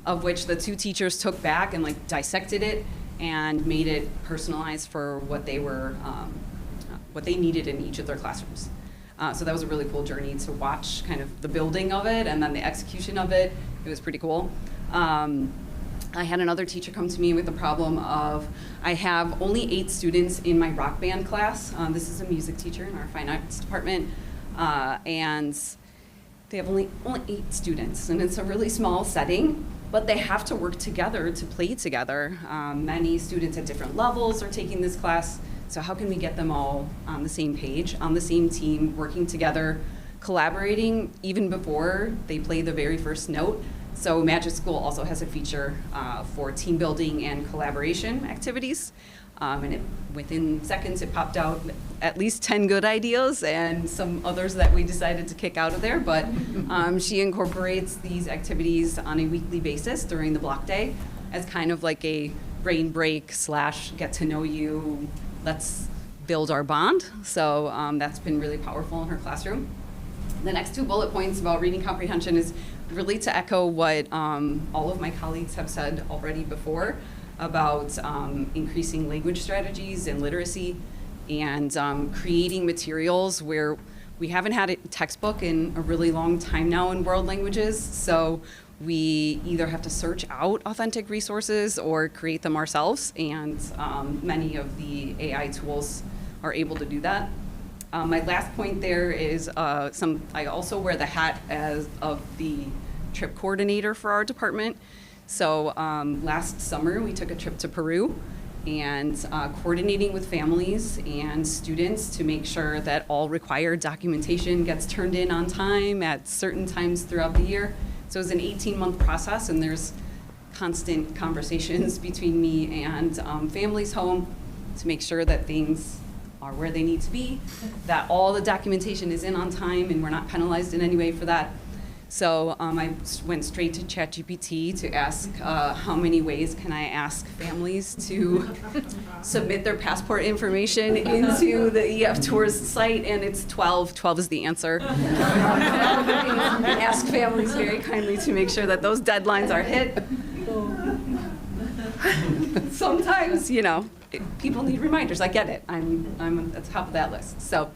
of which the 2 teachers took back and dissected it and made it personalized for what they were, what they needed in each of their classrooms. So that was a really cool journey to watch kind of the building of it and then the execution of it. It was pretty cool. I had another teacher come to me with the problem of, I have only 8 students in my rock band class. This is a music teacher in our fine arts department. And they have only 8 students, and it's a really small setting, but they have to work together to play together. Many students at different levels are taking this class, so how can we get them all on the same page, on the same team, working together, collaborating even before they play the very first note? So Magic School also has a feature for team building and collaboration activities. And within seconds, it popped out at least 10 good ideas and some others that we decided to kick out of there. But she incorporates these activities on a weekly basis during the block day as kind of like a brain break / get to know you, let's build our bond. So that's been really powerful in her classroom. The next 2 bullet points about reading comprehension is really to echo what all of my colleagues have said already before about increasing language strategies and literacy, and creating materials where we haven't had a textbook in a really long time now in world languages, so we either have to search out authentic resources or create them ourselves, and many of the AI tools are able to do that. My last point there is I also wear the hat of the trip coordinator for our department. So last summer, we took a trip to Peru and coordinating with families and students to make sure that all required documentation gets turned in on time at certain times throughout the year. So it was an 18-month process, and there's constant conversations between me and families home to make sure that things are where they need to be, that all the documentation is in on time, and we're not penalized in any way for that. So I went straight to ChatGPT to ask how many ways can I ask families to submit their passport information into the EF Tours site, and it's 12. 12 is the answer. Ask families very kindly to make sure that those deadlines are hit. Sometimes, people need reminders. I get it. I'm at the top of that list. So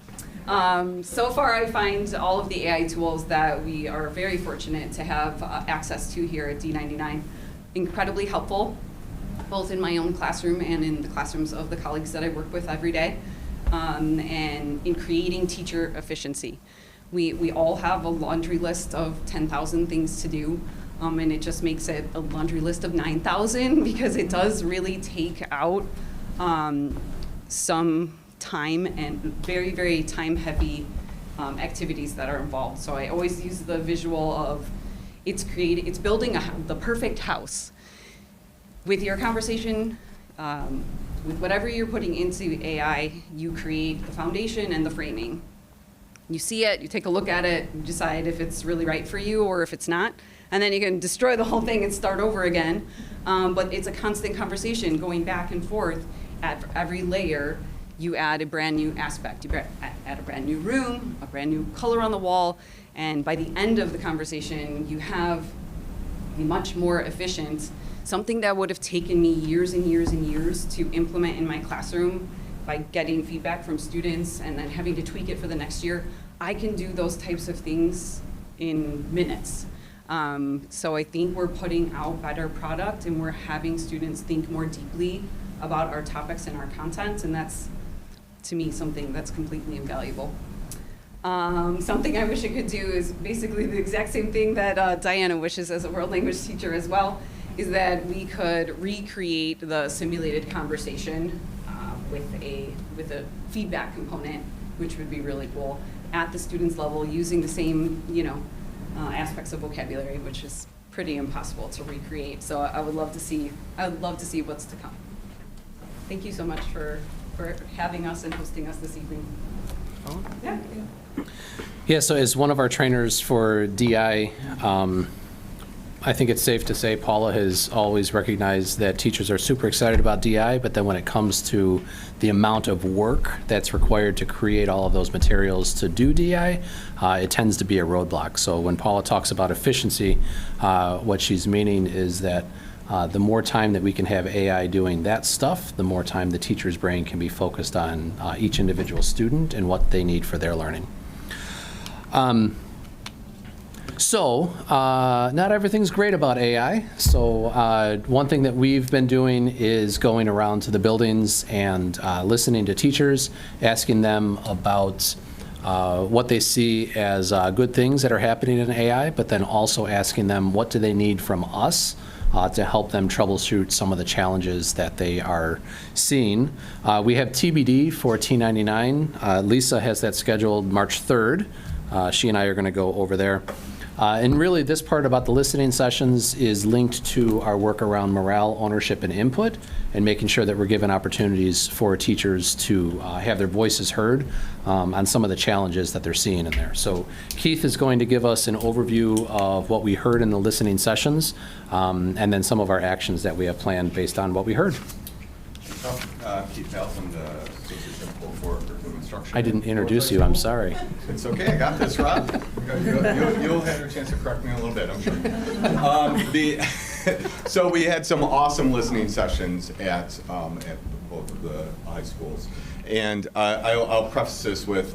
far I find all of the AI tools that we are very fortunate to have access to here at D99 incredibly helpful, both in my own classroom and in the classrooms of the colleagues that I work with every day, and in creating teacher efficiency. We all have a laundry list of 10,000 things to do, and it just makes it a laundry list of 9,000 because it does really take out some time and very, very time-heavy activities that are involved. So I always use the visual of it's building the perfect house. With your conversation, with whatever you're putting into AI, you create the foundation and the framing. You see it, you take a look at it, you decide if it's really right for you or if it's not, and then you can destroy the whole thing and start over again. But it's a constant conversation going back and forth at every layer. You add a brand new aspect. You add a brand new room, a brand new color on the wall, and by the end of the conversation, you have a much more efficient, something that would have taken me years and years and years to implement in my classroom by getting feedback from students and then having to tweak it for the next year. I can do those types of things in minutes. So I think we're putting out better product, and we're having students think more deeply about our topics and our content, and that's, to me, something that's completely invaluable. Something I wish I could do is basically the exact same thing that Diana wishes as a world language teacher as well, is that we could recreate the simulated conversation with a feedback component, which would be really cool, at the student's level, using the same aspects of vocabulary, which is pretty impossible to recreate. So I would love to see what's to come. Thank you so much for having us and hosting us this evening. Yeah. Yeah, so as one of our trainers for DI, I think it's safe to say Paula has always recognized that teachers are super excited about DI, but then when it comes to the amount of work that's required to create all of those materials to do DI, it tends to be a roadblock. So when Paula talks about efficiency, what she's meaning is that The more time that we can have AI doing that stuff, the more time the teacher's brain can be focused on each individual student and what they need for their learning. Not everything's great about AI. One thing that we've been doing is going around to the buildings and listening to teachers, asking them about what they see as good things that are happening in AI, but then also asking them what do they need from us to help them troubleshoot some of the challenges that they are seeing. We have TBD for T99. Lisa has that scheduled March 3rd. She and I are going to go over there. And really, this part about the listening sessions is linked to our work around morale, ownership, and input, and making sure that we're given opportunities for teachers to have their voices heard on some of the challenges that they're seeing in there. So Keith is going to give us an overview of what we heard in the listening sessions, and then some of our actions that we have planned based on what we heard. Keith Nelson, the Associate Principal for Curriculum Instruction. I didn't introduce you, I'm sorry. It's okay, I got this, Rob. You'll have your chance to correct me in a little bit, I'm sure. So we had some awesome listening sessions at both of the high schools. And I'll preface this with,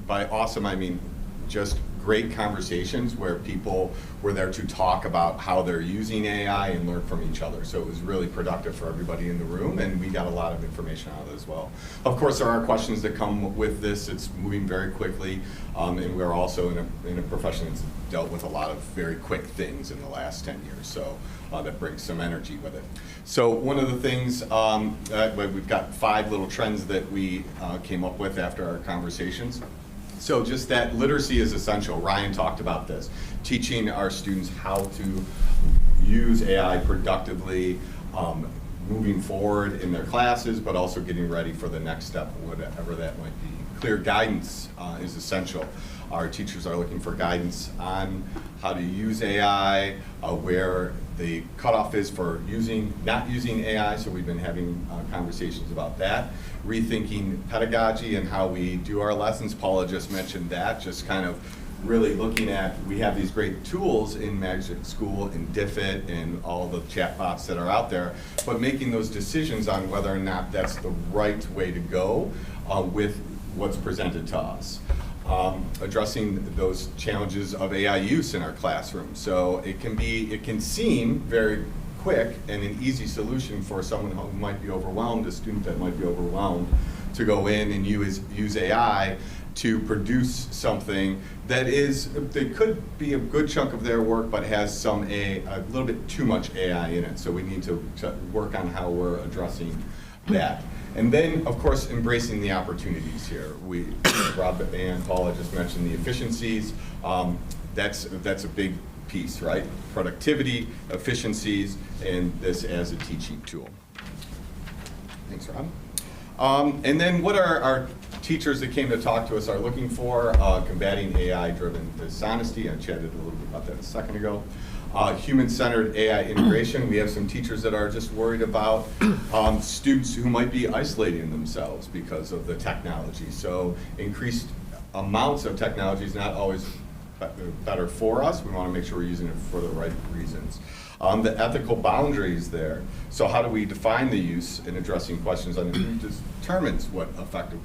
by awesome, I mean just great conversations where people were there to talk about how they're using AI and learn from each other. So it was really productive for everybody in the room, and we got a lot of information out of it as well. Of course, there are questions that come with this. It's moving very quickly, and we're also in a profession that's dealt with a lot of very quick things in the last 10 years. So that brings some energy with it. So one of the things, we've got 5 little trends that we came up with after our conversations. So just that literacy is essential. Ryan talked about this. Teaching our students how to use AI productively, moving forward in their classes, but also getting ready for the next step, whatever that might be. Clear guidance is essential. Our teachers are looking for guidance on how to use AI, where the cutoff is for not using AI, so we've been having conversations about that. Rethinking pedagogy and how we do our lessons. Paula just mentioned that, just kind of really looking at, we have these great tools in Magic School and DFIT and all the chatbots that are out there, but making those decisions on whether or not that's the right way to go with what's presented to us. Addressing those challenges of AI use in our classroom. So it can seem very quick and an easy solution for someone who might be overwhelmed, a student that might be overwhelmed, to go in and use AI to produce something that could be a good chunk of their work, but has a little bit too much AI in it. So we need to work on how we're addressing that. And then, of course, embracing the opportunities here. Rob and Paula just mentioned the efficiencies. That's a big piece, right? Productivity, efficiencies, and this as a teaching tool. Thanks, Rob. And then what our teachers that came to talk to us are looking for, combating AI-driven dishonesty. I chatted a little bit about that a second ago. Human-centered AI integration. We have some teachers that are just worried about students who might be isolating themselves because of the technology. So increased amounts of technology is not always better for us. We want to make sure we're using it for the right reasons. The ethical boundaries there. So how do we define the use in addressing questions on who determines what effective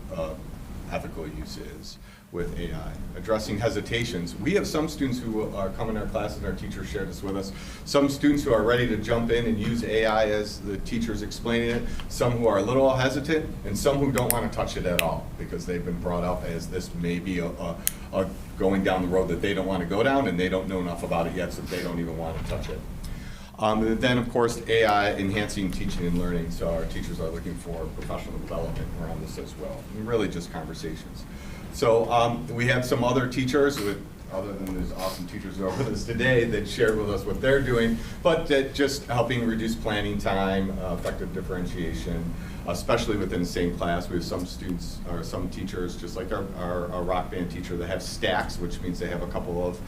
ethical use is with AI? Addressing hesitations. We have some students who are coming in our classes, and our teachers shared this with us. Some students who are ready to jump in and use AI as the teacher's explaining it. Some who are a little hesitant, and some who don't want to touch it at all because they've been brought up as this may be a going down the road that they don't want to go down, and they don't know enough about it yet, so they don't even want to touch it. Then, of course, AI enhancing teaching and learning. So our teachers are looking for professional development around this as well, and really just conversations. So we have some other teachers, other than these awesome teachers who are with us today, that shared with us what they're doing, but that just helping reduce planning time, effective differentiation, especially within the same class. We have some students, or some teachers, just like our rock band teacher, that have stacks, which means they have a couple of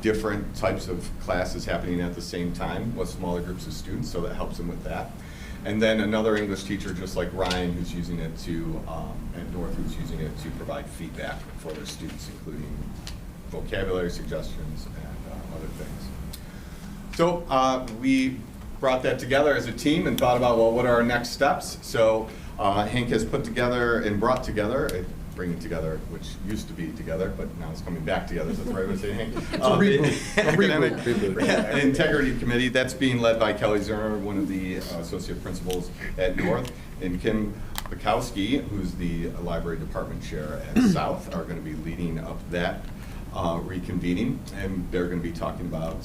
different types of classes happening at the same time with smaller groups of students, so that helps them with that. And then another English teacher, just like Ryan, who's using it at North, who's using it to provide feedback for their students, including vocabulary suggestions and other things. So we brought that together as a team and thought about, well, what are our next steps? So Hank has put together and brought together, bringing together, which used to be together, but now it's coming back together. Is that the right way to say it, Hank? It's a reboot. Academic Integrity Committee. That's being led by Kelly Zerner, one of the associate principals at North, and Kim Bukowski, who's the library department chair at South, are going to be leading up that reconvening, and they're going to be talking about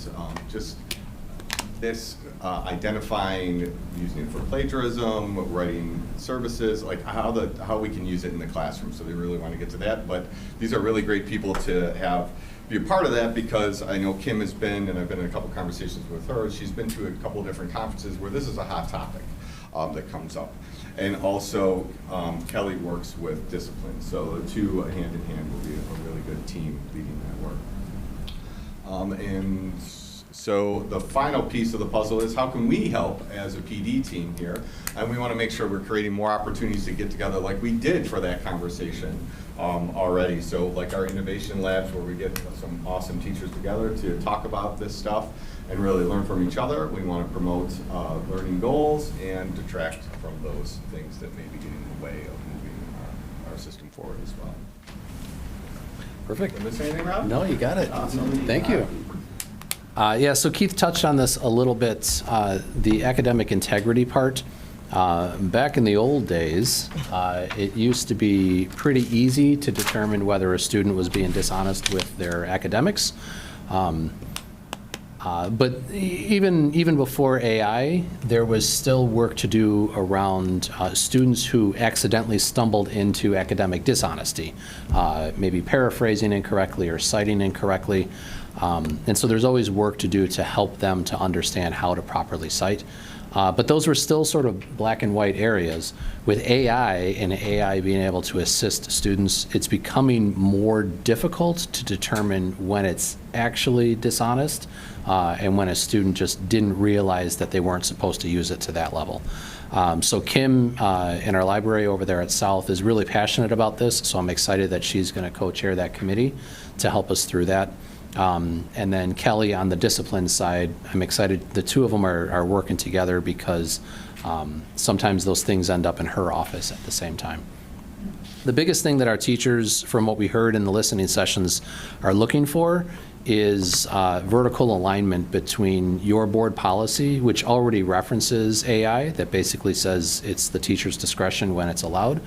just this identifying, using it for plagiarism, writing services, like how we can use it in the classroom. So they really want to get to that. But these are really great people to be a part of that, because I know Kim has been, and I've been in a couple conversations with her, she's been to a couple different conferences where this is a hot topic that comes up. And also Kelly works with discipline. So the two hand in hand will be a really good team leading that work. And so the final piece of the puzzle is how can we help as a PD team here? And we want to make sure we're creating more opportunities to get together like we did for that conversation already. So like our innovation labs where we get some awesome teachers together to talk about this stuff and really learn from each other. We want to promote learning goals and detract from those things that may be getting in the way of moving our system forward as well. Perfect. Did I miss anything, Rob? No, you got it. Awesome. Thank you. Yeah, so Keith touched on this a little bit, the academic integrity part. Back in the old days, it used to be pretty easy to determine whether a student was being dishonest with their academics. But even before AI, there was still work to do around students who accidentally stumbled into academic dishonesty, maybe paraphrasing incorrectly or citing incorrectly. And so there's always work to do to help them to understand how to properly cite. But those were still sort of black and white areas. With AI and AI being able to assist students, it's becoming more difficult to determine when it's actually dishonest and when a student just didn't realize that they weren't supposed to use it to that level. So Kim in our library over there at South is really passionate about this, so I'm excited that she's going to co-chair that committee to help us through that. And then Kelly on the discipline side, I'm excited. The two of them are working together because sometimes those things end up in her office at the same time. The biggest thing that our teachers, from what we heard in the listening sessions, are looking for is vertical alignment between your board policy, which already references AI, that basically says it's the teacher's discretion when it's allowed.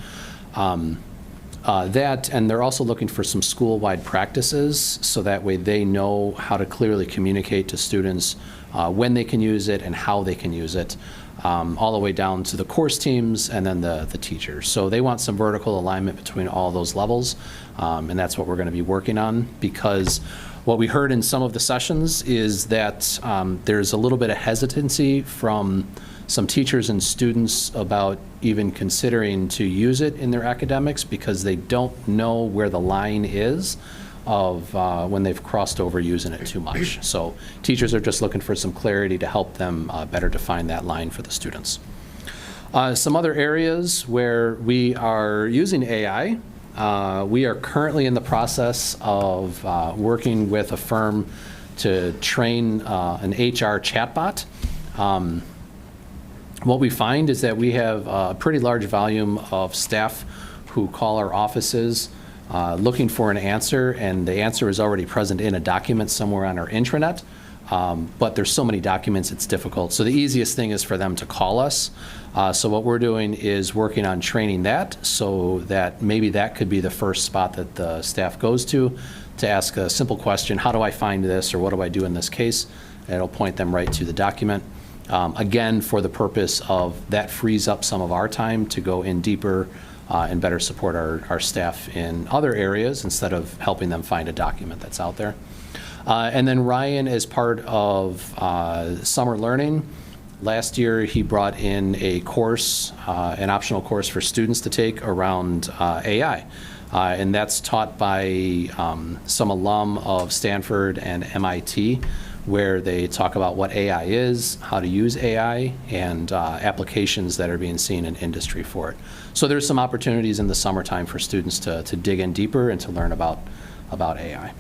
That, and they're also looking for some school-wide practices, so that way they know how to clearly communicate to students when they can use it and how they can use it, all the way down to the course teams and then the teachers. So they want some vertical alignment between all those levels, and that's what we're going to be working on, because what we heard in some of the sessions is that there's a little bit of hesitancy from some teachers and students about even considering to use it in their academics because they don't know where the line is of when they've crossed over using it too much. So teachers are just looking for some clarity to help them better define that line for the students. Some other areas where we are using AI, we are currently in the process of working with a firm to train an HR chatbot. What we find is that we have a pretty large volume of staff who call our offices looking for an answer, and the answer is already present in a document somewhere on our intranet, but there's so many documents it's difficult. So the easiest thing is for them to call us. So what we're doing is working on training that, so that maybe that could be the first spot that the staff goes to ask a simple question: how do I find this, or what do I do in this case? And it'll point them right to the document. Again, for the purpose of that frees up some of our time to go in deeper and better support our staff in other areas instead of helping them find a document that's out there. And then Ryan is part of summer learning. Last year, he brought in a course, an optional course for students to take around AI. And that's taught by some alum of Stanford and MIT, where they talk about what AI is, how to use AI, and applications that are being seen in industry for it. So there's some opportunities in the summertime for students to dig in deeper and to learn about AI.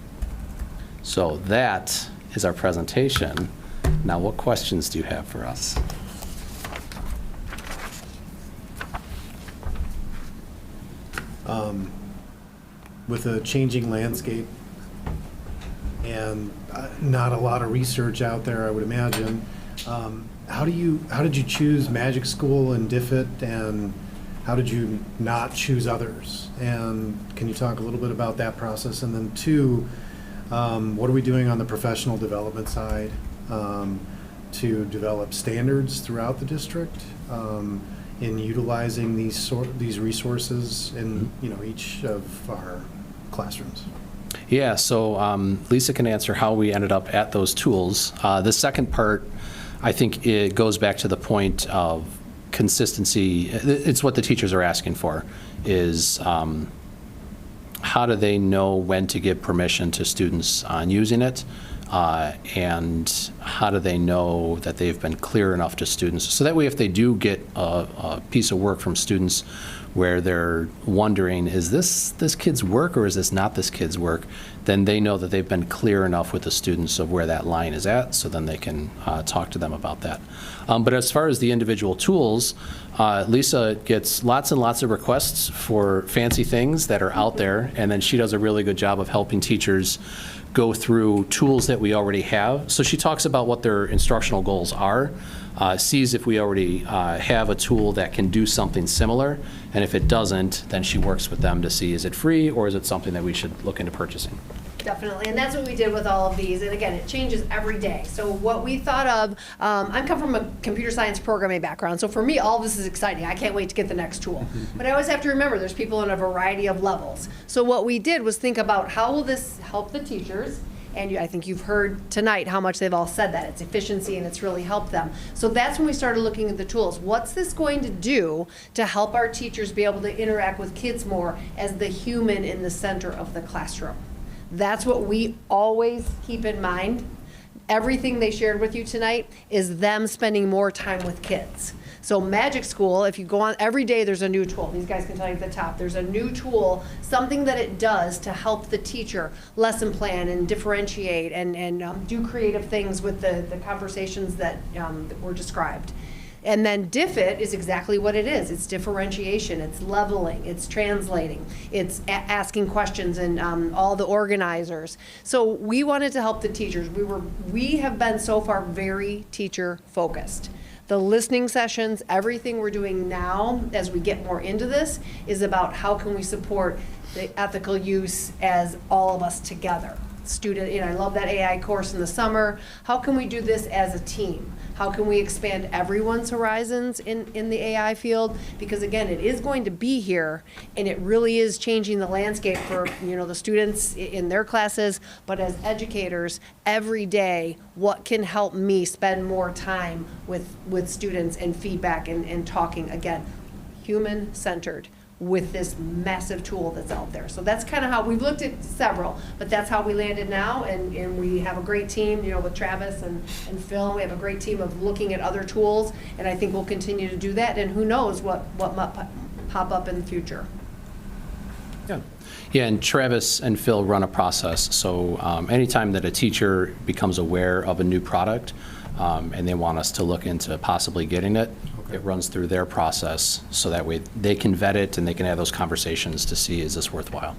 So that is our presentation. Now, what questions do you have for us? With a changing landscape and not a lot of research out there, I would imagine, how did you choose Magic School and DFIT, and how did you not choose others? And can you talk a little bit about that process? And then two, what are we doing on the professional development side to develop standards throughout the district in utilizing these resources in each of our classrooms? Yeah, so Lisa can answer how we ended up at those tools. The second part, I think it goes back to the point of consistency. It's what the teachers are asking for, is how do they know when to give permission to students on using it, and how do they know that they've been clear enough to students? So that way, if they do get a piece of work from students where they're wondering, is this kid's work or is this not this kid's work, then they know that they've been clear enough with the students of where that line is at, so then they can talk to them about that. But as far as the individual tools, Lisa gets lots and lots of requests for fancy things that are out there, and then she does a really good job of helping teachers go through tools that we already have. So she talks about what their instructional goals are, sees if we already have a tool that can do something similar, and if it doesn't, then she works with them to see, is it free or is it something that we should look into purchasing? Definitely, and that's what we did with all of these. And again, it changes every day. So what we thought of, I come from a computer science programming background, so for me, all of this is exciting. I can't wait to get the next tool. But I always have to remember there's people in a variety of levels. So what we did was think about how will this help the teachers, and I think you've heard tonight how much they've all said that. It's efficiency and it's really helped them. So that's when we started looking at the tools. What's this going to do to help our teachers be able to interact with kids more as the human in the center of the classroom? That's what we always keep in mind. Everything they shared with you tonight is them spending more time with kids. So Magic School, if you go on, every day there's a new tool. These guys can tell you at the top. There's a new tool, something that it does to help the teacher lesson plan and differentiate and do creative things with the conversations that were described. And then DFIT is exactly what it is. It's differentiation, it's leveling, it's translating, it's asking questions, and all the organizers. So we wanted to help the teachers. We have been so far very teacher focused. The listening sessions, everything we're doing now as we get more into this is about how can we support the ethical use as all of us together. I love that AI course in the summer. How can we do this as a team? How can we expand everyone's horizons in the AI field? Because again, it is going to be here, and it really is changing the landscape for the students in their classes, but as educators, every day, what can help me spend more time with students and feedback and talking, again, human-centered, with this massive tool that's out there. So that's kind of how we've looked at several, but that's how we landed now, and we have a great team, with Travis and Phil, and we have a great team of looking at other tools, and I think we'll continue to do that, and who knows what might pop up in the future. Yeah, and Travis and Phil run a process, so anytime that a teacher becomes aware of a new product, and they want us to look into possibly getting it, it runs through their process, so that way they can vet it and they can have those conversations to see, is this worthwhile?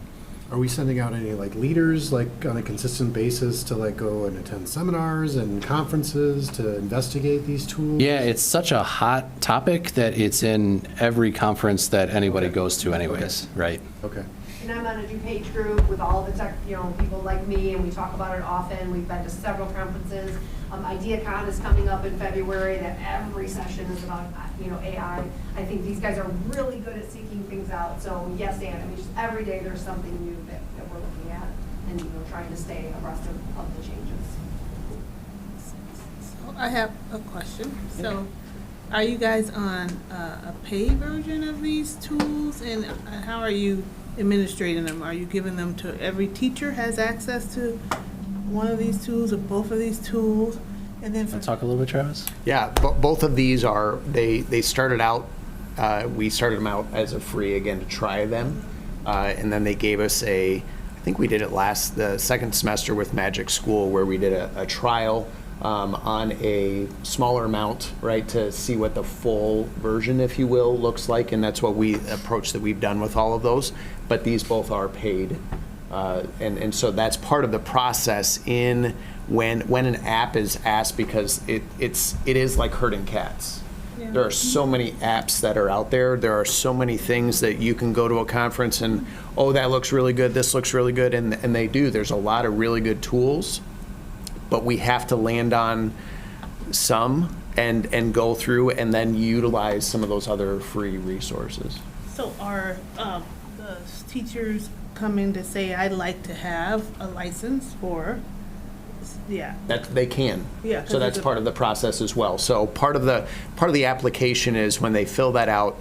Are we sending out any leaders on a consistent basis to go and attend seminars and conferences to investigate these tools? Yeah, it's such a hot topic that it's in every conference that anybody goes to anyways, right? Okay. And I'm on a DuPage group with all the tech, people like me, and we talk about it often. We've been to several conferences. IdeaCon is coming up in February. That every session is about, AI. I think these guys are really good at seeking things out. So yes, Ann, just every day there's something new that we're looking at and trying to stay abreast of the changes. So I have a question. So are you guys on a paid version of these tools, and how are you administrating them? Are you giving them to every teacher has access to one of these tools or both of these tools? And then talk a little bit, Travis? Yeah, both of these are, they started out, we started them out as a free, again, to try them. And then they gave us I think we did it the second semester with Magic School, where we did a trial on a smaller amount, right, to see what the full version, if you will, looks like, and that's what we approach that we've done with all of those. But these both are paid, and so that's part of the process in when an app is asked, because it is like herding cats. There are so many apps that are out there. There are so many things that you can go to a conference and, oh, that looks really good, this looks really good, and they do. There's a lot of really good tools, but we have to land on some and go through and then utilize some of those other free resources. So are the teachers coming to say, I'd like to have a license for, That they can. Yeah, So that's part of the process as well. So part of the application is when they fill that out.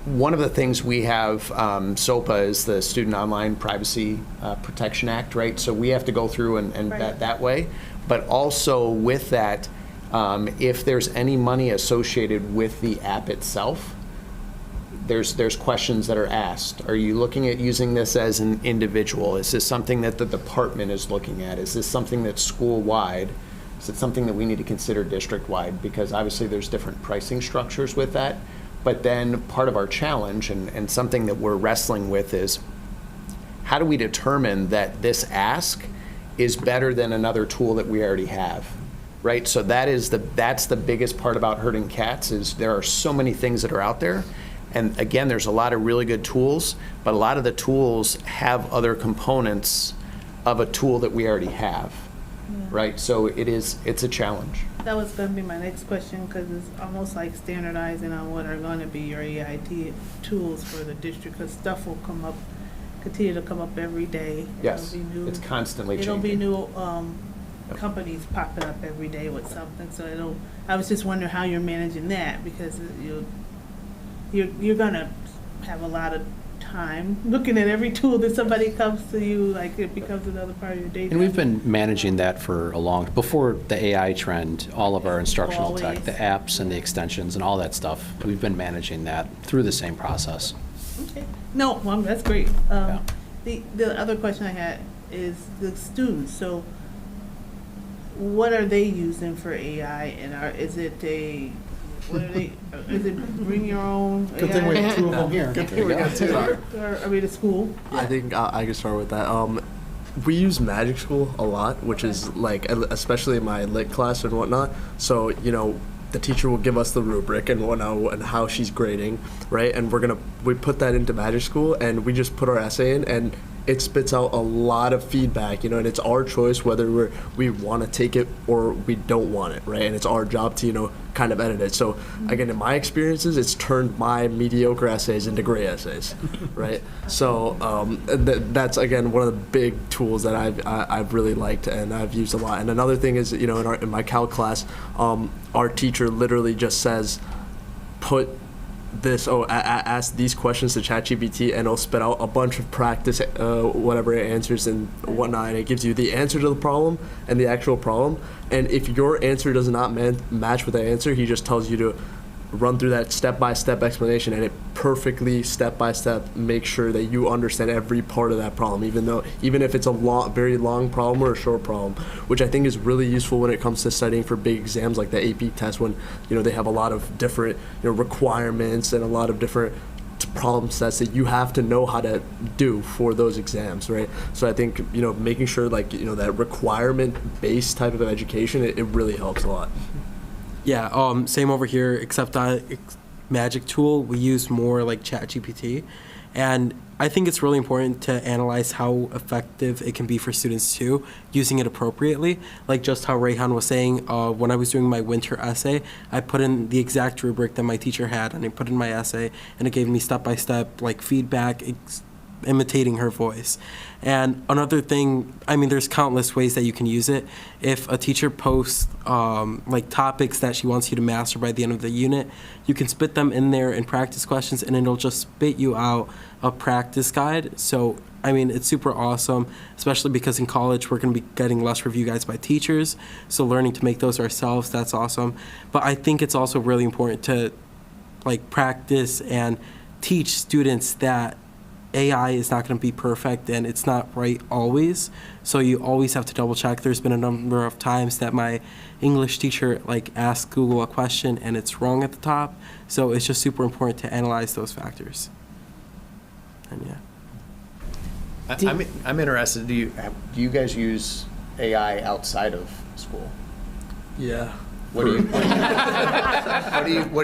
One of the things we have, SOPA is the Student Online Privacy Protection Act, right? So we have to go through and that way. But also with that, if there's any money associated with the app itself, there's questions that are asked. Are you looking at using this as an individual? Is this something that the department is looking at? Is this something that's school-wide? Is it something that we need to consider district-wide? Because obviously there's different pricing structures with that. But then part of our challenge and something that we're wrestling with is, how do we determine that this ask is better than another tool that we already have? Right? So that's the biggest part about herding cats, is there are so many things that are out there. And again, there's a lot of really good tools, but a lot of the tools have other components of a tool that we already have, right? So it's a challenge. that was going to be my next question, because it's almost like standardizing on what are going to be your AIT tools for the district, because stuff will continue to come up every day. Yes, it's constantly changing. It'll be new companies popping up every day with something, so I was just wondering how you're managing that, because you're gonna have a lot of time looking at every tool that somebody comes to you, like it becomes another part of your day. And we've been managing that for before the AI trend, all of our instructional tech, the apps and the extensions and all that stuff, we've been managing that through the same process. Okay. No, well, that's great. The other question I had is the students. So what are they using for AI, and is it is it bring your own? Good thing we have two of them here. Good thing we got two. Or are we the school? I think I can start with that. We use Magic School a lot, which is like, especially in my lit class and whatnot. So, the teacher will give us the rubric and whatnot and how she's grading, right? And we put that into Magic School, and we just put our essay in, and it spits out a lot of feedback, and it's our choice whether we want to take it or we don't want it, right? And it's our job to, kind of edit it. So again, in my experiences, it's turned my mediocre essays into great essays, right? So that's, again, one of the big tools that I've really liked and I've used a lot. And another thing is, in my calc class, our teacher literally just says, ask these questions to ChatGPT, and it'll spit out a bunch of practice, whatever answers and whatnot, and it gives you the answer to the problem and the actual problem. And if your answer does not match with that answer, he just tells you to run through that step-by-step explanation, and it perfectly step-by-step makes sure that you understand every part of that problem, even if it's a very long problem or a short problem, which I think is really useful when it comes to studying for big exams like the AP test, when they have a lot of different requirements and a lot of different problem sets that you have to know how to do for those exams, right? So I think making sure that requirement-based type of education, it really helps a lot. Yeah, same over here, except on Magic Tool, we use more like ChatGPT. And I think it's really important to analyze how effective it can be for students too, using it appropriately. Like just how Rayhan was saying, when I was doing my winter essay, I put in the exact rubric that my teacher had, and I put in my essay, and it gave me step-by-step feedback, imitating her voice. And another thing, there's countless ways that you can use it. If a teacher posts topics that she wants you to master by the end of the unit, you can spit them in there in practice questions, and it'll just spit you out a practice guide. So it's super awesome, especially because in college we're going to be getting less review guides by teachers, so learning to make those ourselves, that's awesome. But I think it's also really important to practice and teach students that AI is not going to be perfect and it's not right always. So you always have to double check. There's been a number of times that my English teacher like asked Google a question and it's wrong at the top. So it's just super important to analyze those factors. And yeah. I'm interested. Do you guys use AI outside of school? Yeah. What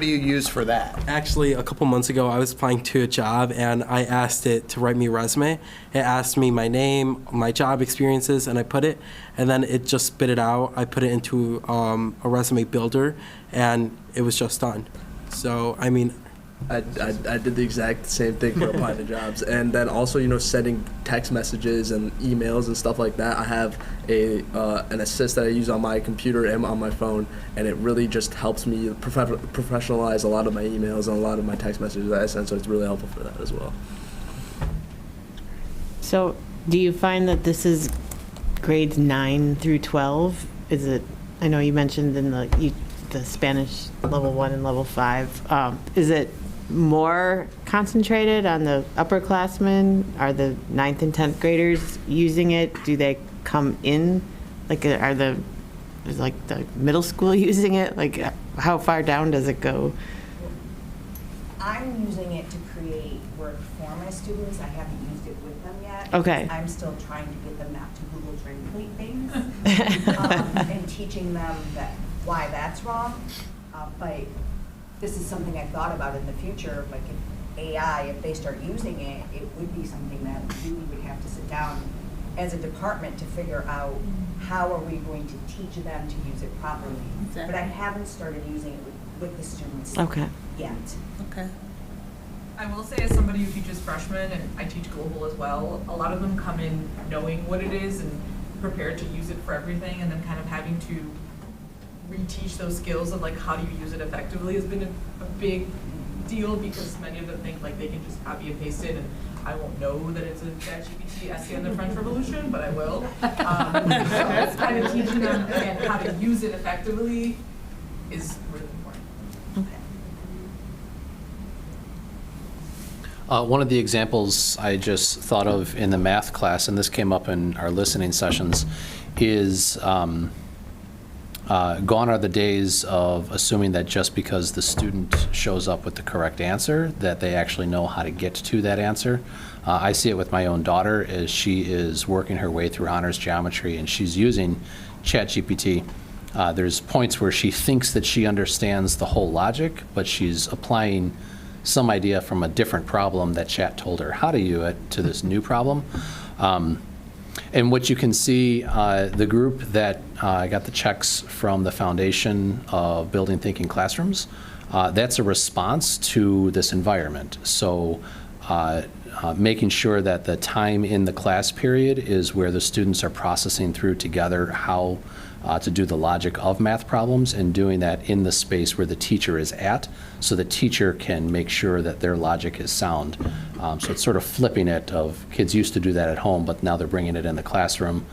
do you use for that? Actually, a couple months ago, I was applying to a job, and I asked it to write me a resume. It asked me my name, my job experiences, and I put it, and then it just spit it out. I put it into a resume builder, and it was just done. So, I mean, I did the exact same thing for applying to jobs, and then also sending text messages and emails and stuff like that. I have an assist that I use on my computer and on my phone, and it really just helps me professionalize a lot of my emails and a lot of my text messages that I send. So it's really helpful for that as well. So, do you find that this is grades 9 through 12? Is it? I know you mentioned in the Spanish level 1 and level 5. Is it more concentrated on the upperclassmen? Are the 9th and 10th graders using it? Do they come in? Like, is like the middle school using it? Like, how far down does it go? I'm using it to create work for my students. I haven't used it with them yet. Okay. I'm still trying to get them not to Google Translate things and teaching them why that's wrong. But this is something I thought about in the future, like if AI, if they start using it, it would be something that we would have to sit down as a department to figure out how are we going to teach them to use it properly. Exactly. But I haven't started using it with the students yet. Okay. I will say, as somebody who teaches freshmen, and I teach global as well, a lot of them come in knowing what it is and prepared to use it for everything, and then kind of having to reteach those skills of like how do you use it effectively has been a big deal, because many of them think like they can just copy and paste it and I won't know that it's a ChatGPT essay on the French Revolution, but I will. So it's kind of teaching them again how to use it effectively is really important. One of the examples I just thought of in the math class, and this came up in our listening sessions, is gone are the days of assuming that just because the student shows up with the correct answer, that they actually know how to get to that answer. I see it with my own daughter as she is working her way through honors geometry, and she's using ChatGPT. There's points where she thinks that she understands the whole logic, but she's applying some idea from a different problem that Chat told her how to use it to this new problem. And what you can see, the group that got the checks from the Foundation of Building Thinking Classrooms, that's a response to this environment. So making sure that the time in the class period is where the students are processing through together how to do the logic of math problems, and doing that in the space where the teacher is at, so the teacher can make sure that their logic is sound. So it's sort of flipping it of kids used to do that at home, but now they're bringing it in the classroom,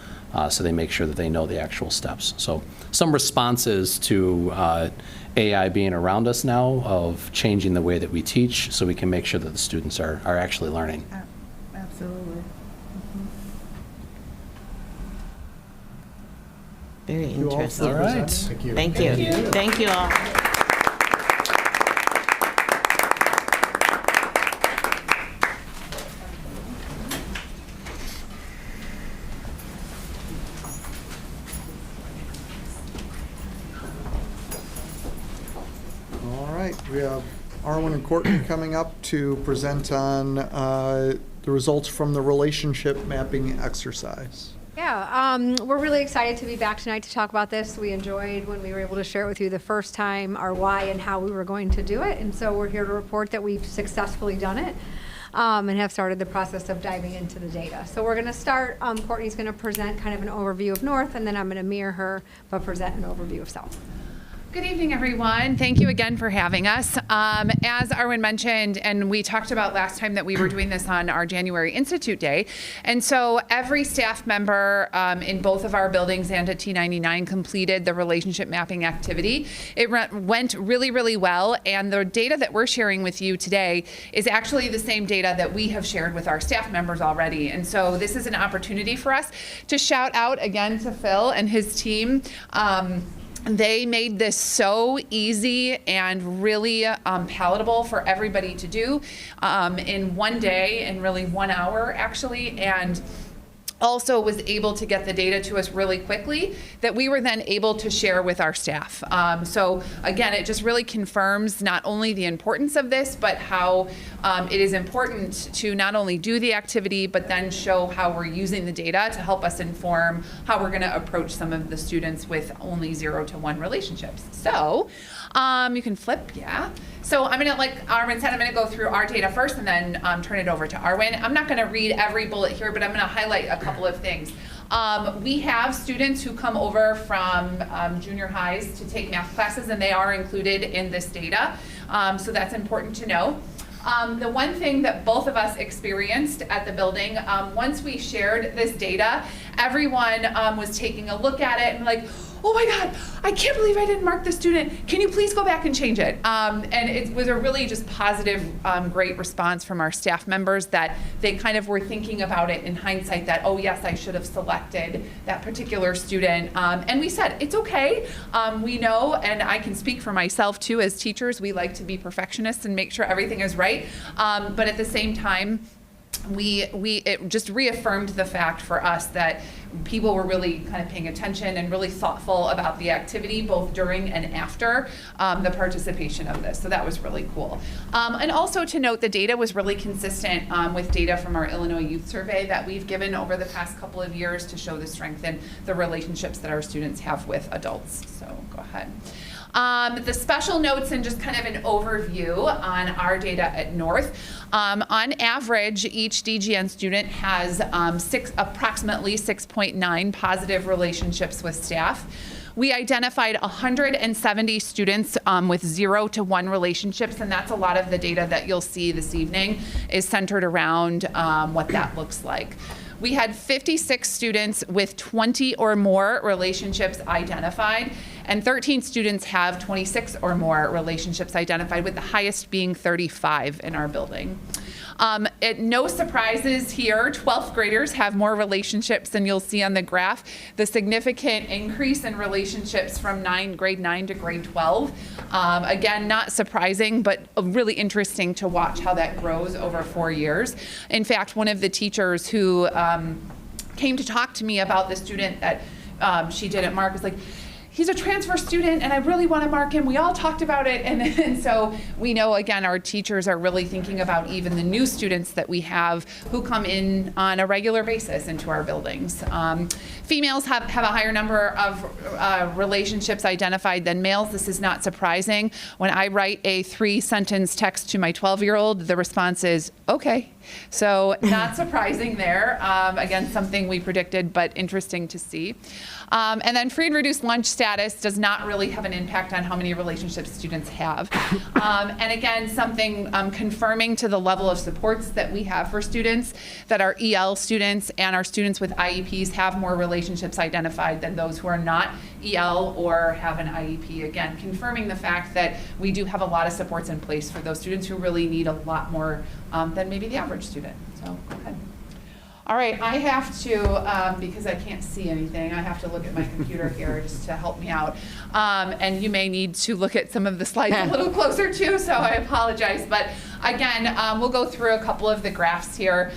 so they make sure that they know the actual steps. So some responses to AI being around us now, of changing the way that we teach so we can make sure that the students are actually learning. Absolutely. Very interesting. All right. Thank you. Thank you. Thank you all. All right, we have Arwen and Courtney coming up to present on the results from the relationship mapping exercise. Yeah, we're really excited to be back tonight to talk about this. We enjoyed when we were able to share it with you the first time, our why and how we were going to do it. And so we're here to report that we've successfully done it and have started the process of diving into the data. So we're going to start, Courtney's going to present kind of an overview of North, and then I'm going to mirror her, but present an overview of South. Good evening, everyone. Thank you again for having us. As Arwen mentioned, and we talked about last time that we were doing this on our January Institute Day, and so every staff member in both of our buildings and at T99 completed the relationship mapping activity. It went really, really well, and the data that we're sharing with you today is actually the same data that we have shared with our staff members already. And so this is an opportunity for us to shout out again to Phil and his team. They made this so easy and really palatable for everybody to do in one day, in really 1 hour actually, and also was able to get the data to us really quickly that we were then able to share with our staff. So again, it just really confirms not only the importance of this, but how it is important to not only do the activity, but then show how we're using the data to help us inform how we're gonna approach some of the students with only 0 to 1 relationships. So you can flip, yeah. So I'm gonna, like Arwen said, I'm gonna go through our data first and then turn it over to Arwen. I'm not gonna read every bullet here, but I'm gonna highlight a couple of things. We have students who come over from junior highs to take math classes, and they are included in this data. So that's important to know. The one thing that both of us experienced at the building, once we shared this data, everyone was taking a look at it and like, oh my God, I can't believe I didn't mark the student. Can you please go back and change it? And it was a really just positive, great response from our staff members that they kind of were thinking about it in hindsight that, oh yes, I should have selected that particular student. And we said, it's okay. We know, and I can speak for myself too, as teachers, we like to be perfectionists and make sure everything is right. But at the same time, it just reaffirmed the fact for us that people were really kind of paying attention and really thoughtful about the activity both during and after the participation of this. So that was really cool. And also to note, the data was really consistent with data from our Illinois Youth Survey that we've given over the past couple of years to show the strength in the relationships that our students have with adults. So go ahead. The special notes and just kind of an overview on our data at North. On average, each DGN student has approximately 6.9 positive relationships with staff. We identified 170 students with 0 to 1 relationships, and that's a lot of the data that you'll see this evening is centered around what that looks like. We had 56 students with 20 or more relationships identified, and 13 students have 26 or more relationships identified, with the highest being 35 in our building. No surprises here, 12th graders have more relationships than you'll see on the graph. The significant increase in relationships from grade 9 to grade 12. Again, not surprising, but really interesting to watch how that grows over 4 years. In fact, one of the teachers who came to talk to me about the student that she didn't mark was like, he's a transfer student and I really want to mark him. We all talked about it. And so we know, again, our teachers are really thinking about even the new students that we have who come in on a regular basis into our buildings. Females have a higher number of relationships identified than males. This is not surprising. When I write a 3-sentence text to my 12-year-old, the response is, okay. So not surprising there. Again, something we predicted, but interesting to see. And then free and reduced lunch status does not really have an impact on how many relationships students have. And again, something confirming to the level of supports that we have for students, that our EL students and our students with IEPs have more relationships identified than those who are not EL or have an IEP. Again, confirming the fact that we do have a lot of supports in place for those students who really need a lot more than maybe the average student. So go ahead. All right, I have to, because I can't see anything, I have to look at my computer here just to help me out. And you may need to look at some of the slides a little closer too, so I apologize. But again, we'll go through a couple of the graphs here.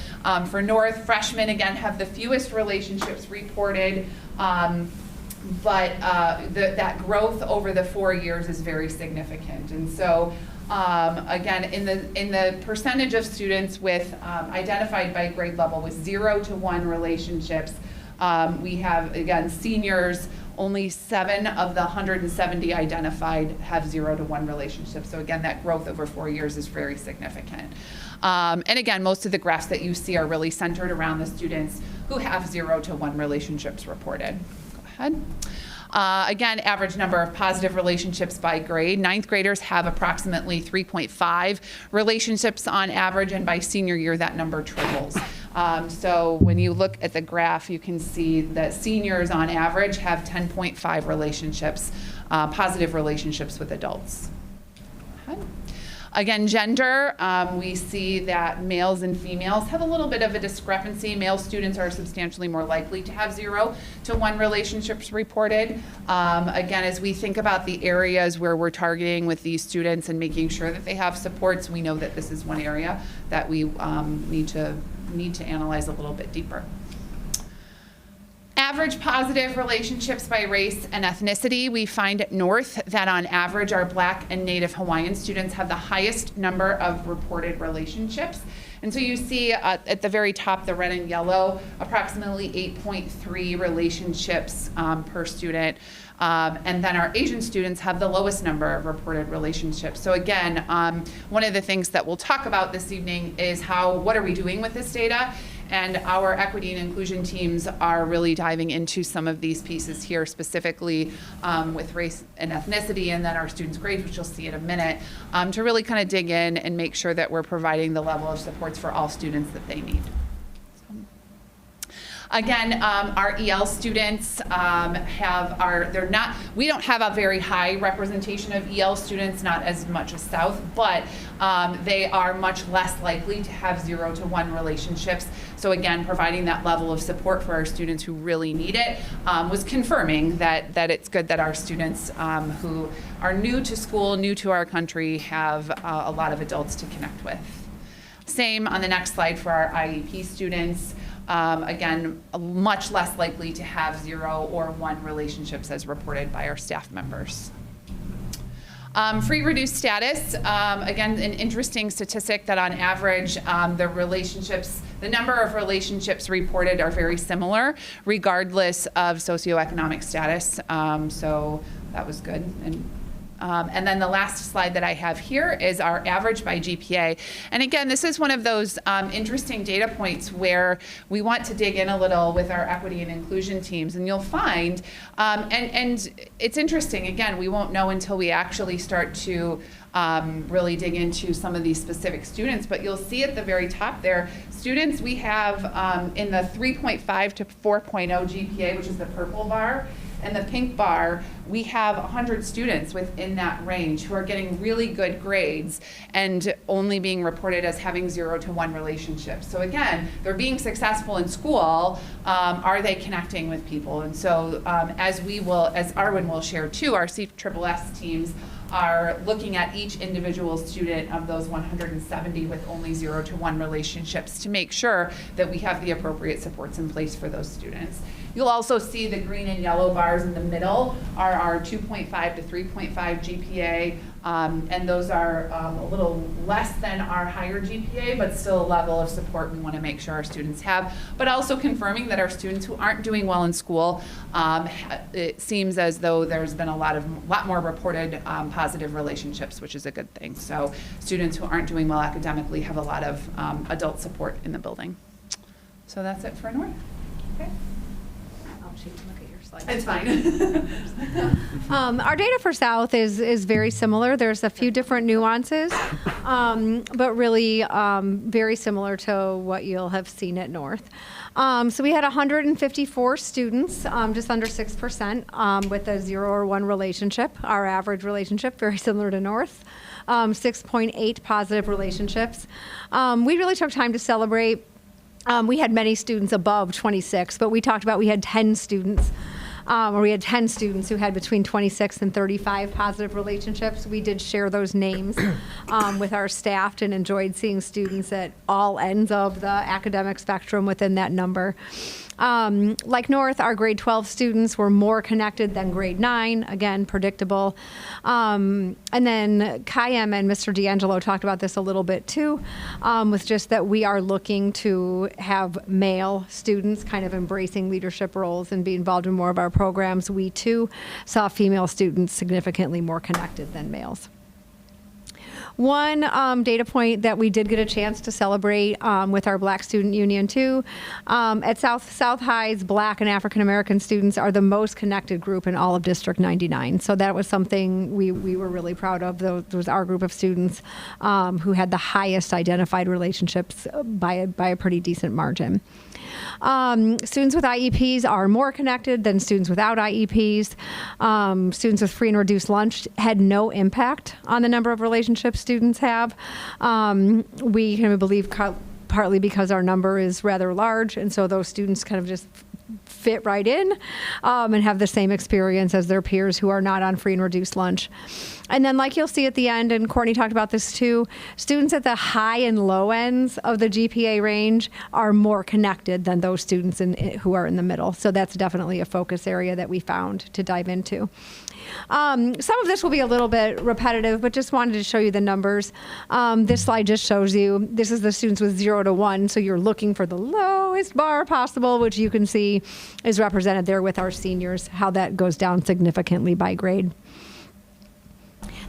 For North, freshmen, again, have the fewest relationships reported. But that growth over the 4 years is very significant. And so again, in the percentage of students with identified by grade level with 0 to 1 relationships, we have, again, seniors, only 7 of the 170 identified have 0 to 1 relationships. So again, that growth over 4 years is very significant. And again, most of the graphs that you see are really centered around the students who have 0 to 1 relationships reported. Go ahead. Again, average number of positive relationships by grade. Ninth graders have approximately 3.5 relationships on average, and by senior year, that number triples. So when you look at the graph, you can see that seniors on average have 10.5 relationships, positive relationships with adults. Again, gender, we see that males and females have a little bit of a discrepancy. Male students are substantially more likely to have 0 to 1 relationships reported. Again, as we think about the areas where we're targeting with these students and making sure that they have supports, we know that this is one area that we need to analyze a little bit deeper. Average positive relationships by race and ethnicity. We find at North that on average our Black and Native Hawaiian students have the highest number of reported relationships. And so you see at the very top, the red and yellow, approximately 8.3 relationships per student. And then our Asian students have the lowest number of reported relationships. So again, one of the things that we'll talk about this evening is what are we doing with this data? And our equity and inclusion teams are really diving into some of these pieces here, specifically with race and ethnicity, and then our students' grades, which you'll see in a minute, to really kind of dig in and make sure that we're providing the level of supports for all students that they need. Again, our EL students we don't have a very high representation of EL students, not as much as South, but they are much less likely to have 0 to 1 relationships. So again, providing that level of support for our students who really need it was confirming that it's good that our students who are new to school, new to our country, have a lot of adults to connect with. Same on the next slide for our IEP students. Again, much less likely to have 0 or 1 relationships as reported by our staff members. Free reduced status, again, an interesting statistic that on average, the number of relationships reported are very similar regardless of socioeconomic status. So that was good. And then the last slide that I have here is our average by GPA. And again, this is one of those interesting data points where we want to dig in a little with our equity and inclusion teams. And you'll find, and it's interesting, again, we won't know until we actually start to really dig into some of these specific students, but you'll see at the very top there, students we have in the 3.5 to 4.0 GPA, which is the purple bar, and the pink bar, we have 100 students within that range who are getting really good grades and only being reported as having 0 to 1 relationships. So again, they're being successful in school. Are they connecting with people? And so as Arwen will share too, our CSSS teams are looking at each individual student of those 170 with only 0 to 1 relationships to make sure that we have the appropriate supports in place for those students. You'll also see the green and yellow bars in the middle are our 2.5 to 3.5 GPA, and those are a little less than our higher GPA, but still a level of support we want to make sure our students have, but also confirming that our students who aren't doing well in school, it seems as though there's been a lot more reported positive relationships, which is a good thing. So students who aren't doing well academically have a lot of adult support in the building. So that's it for North. Okay. It's fine. Our data for South is very similar. There's a few different nuances, but really very similar to what you'll have seen at North. So we had 154 students, just under 6%, with a 0 or 1 relationship. Our average relationship, very similar to North. 6.8 positive relationships. We really took time to celebrate. We had many students above 26, but we talked about we had 10 students. Or we had 10 students who had between 26 and 35 positive relationships. We did share those names with our staff and enjoyed seeing students at all ends of the academic spectrum within that number. Like North, our grade 12 students were more connected than grade 9, again, predictable. And then Kayem and Mr. D'Angelo talked about this a little bit too, with just that we are looking to have male students kind of embracing leadership roles and be involved in more of our programs. We too saw female students significantly more connected than males. One data point that we did get a chance to celebrate with our Black Student Union too, at South High's Black and African American students are the most connected group in all of District 99. So that was something we were really proud of. Those was our group of students who had the highest identified relationships by a pretty decent margin. Students with IEPs are more connected than students without IEPs. Students with free and reduced lunch had no impact on the number of relationships students have. We kind of believe partly because our number is rather large, and so those students kind of just fit right in and have the same experience as their peers who are not on free and reduced lunch. And then like you'll see at the end, and Courtney talked about this too, students at the high and low ends of the GPA range are more connected than those students who are in the middle. So that's definitely a focus area that we found to dive into. Some of this will be a little bit repetitive, but just wanted to show you the numbers. This slide just shows you, this is the students with 0 to 1, so you're looking for the lowest bar possible, which you can see is represented there with our seniors, how that goes down significantly by grade.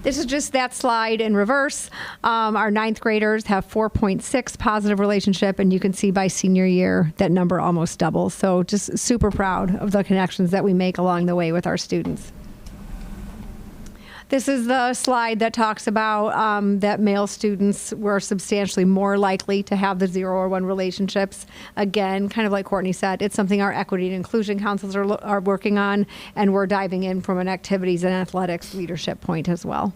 This is just that slide in reverse. Our 9th graders have 4.6 positive relationship, and you can see by senior year that number almost doubles. So just super proud of the connections that we make along the way with our students. This is the slide that talks about that male students were substantially more likely to have the 0 or 1 relationships. Again, kind of like Courtney said, it's something our equity and inclusion councils are working on, and we're diving in from an activities and athletics leadership point as well.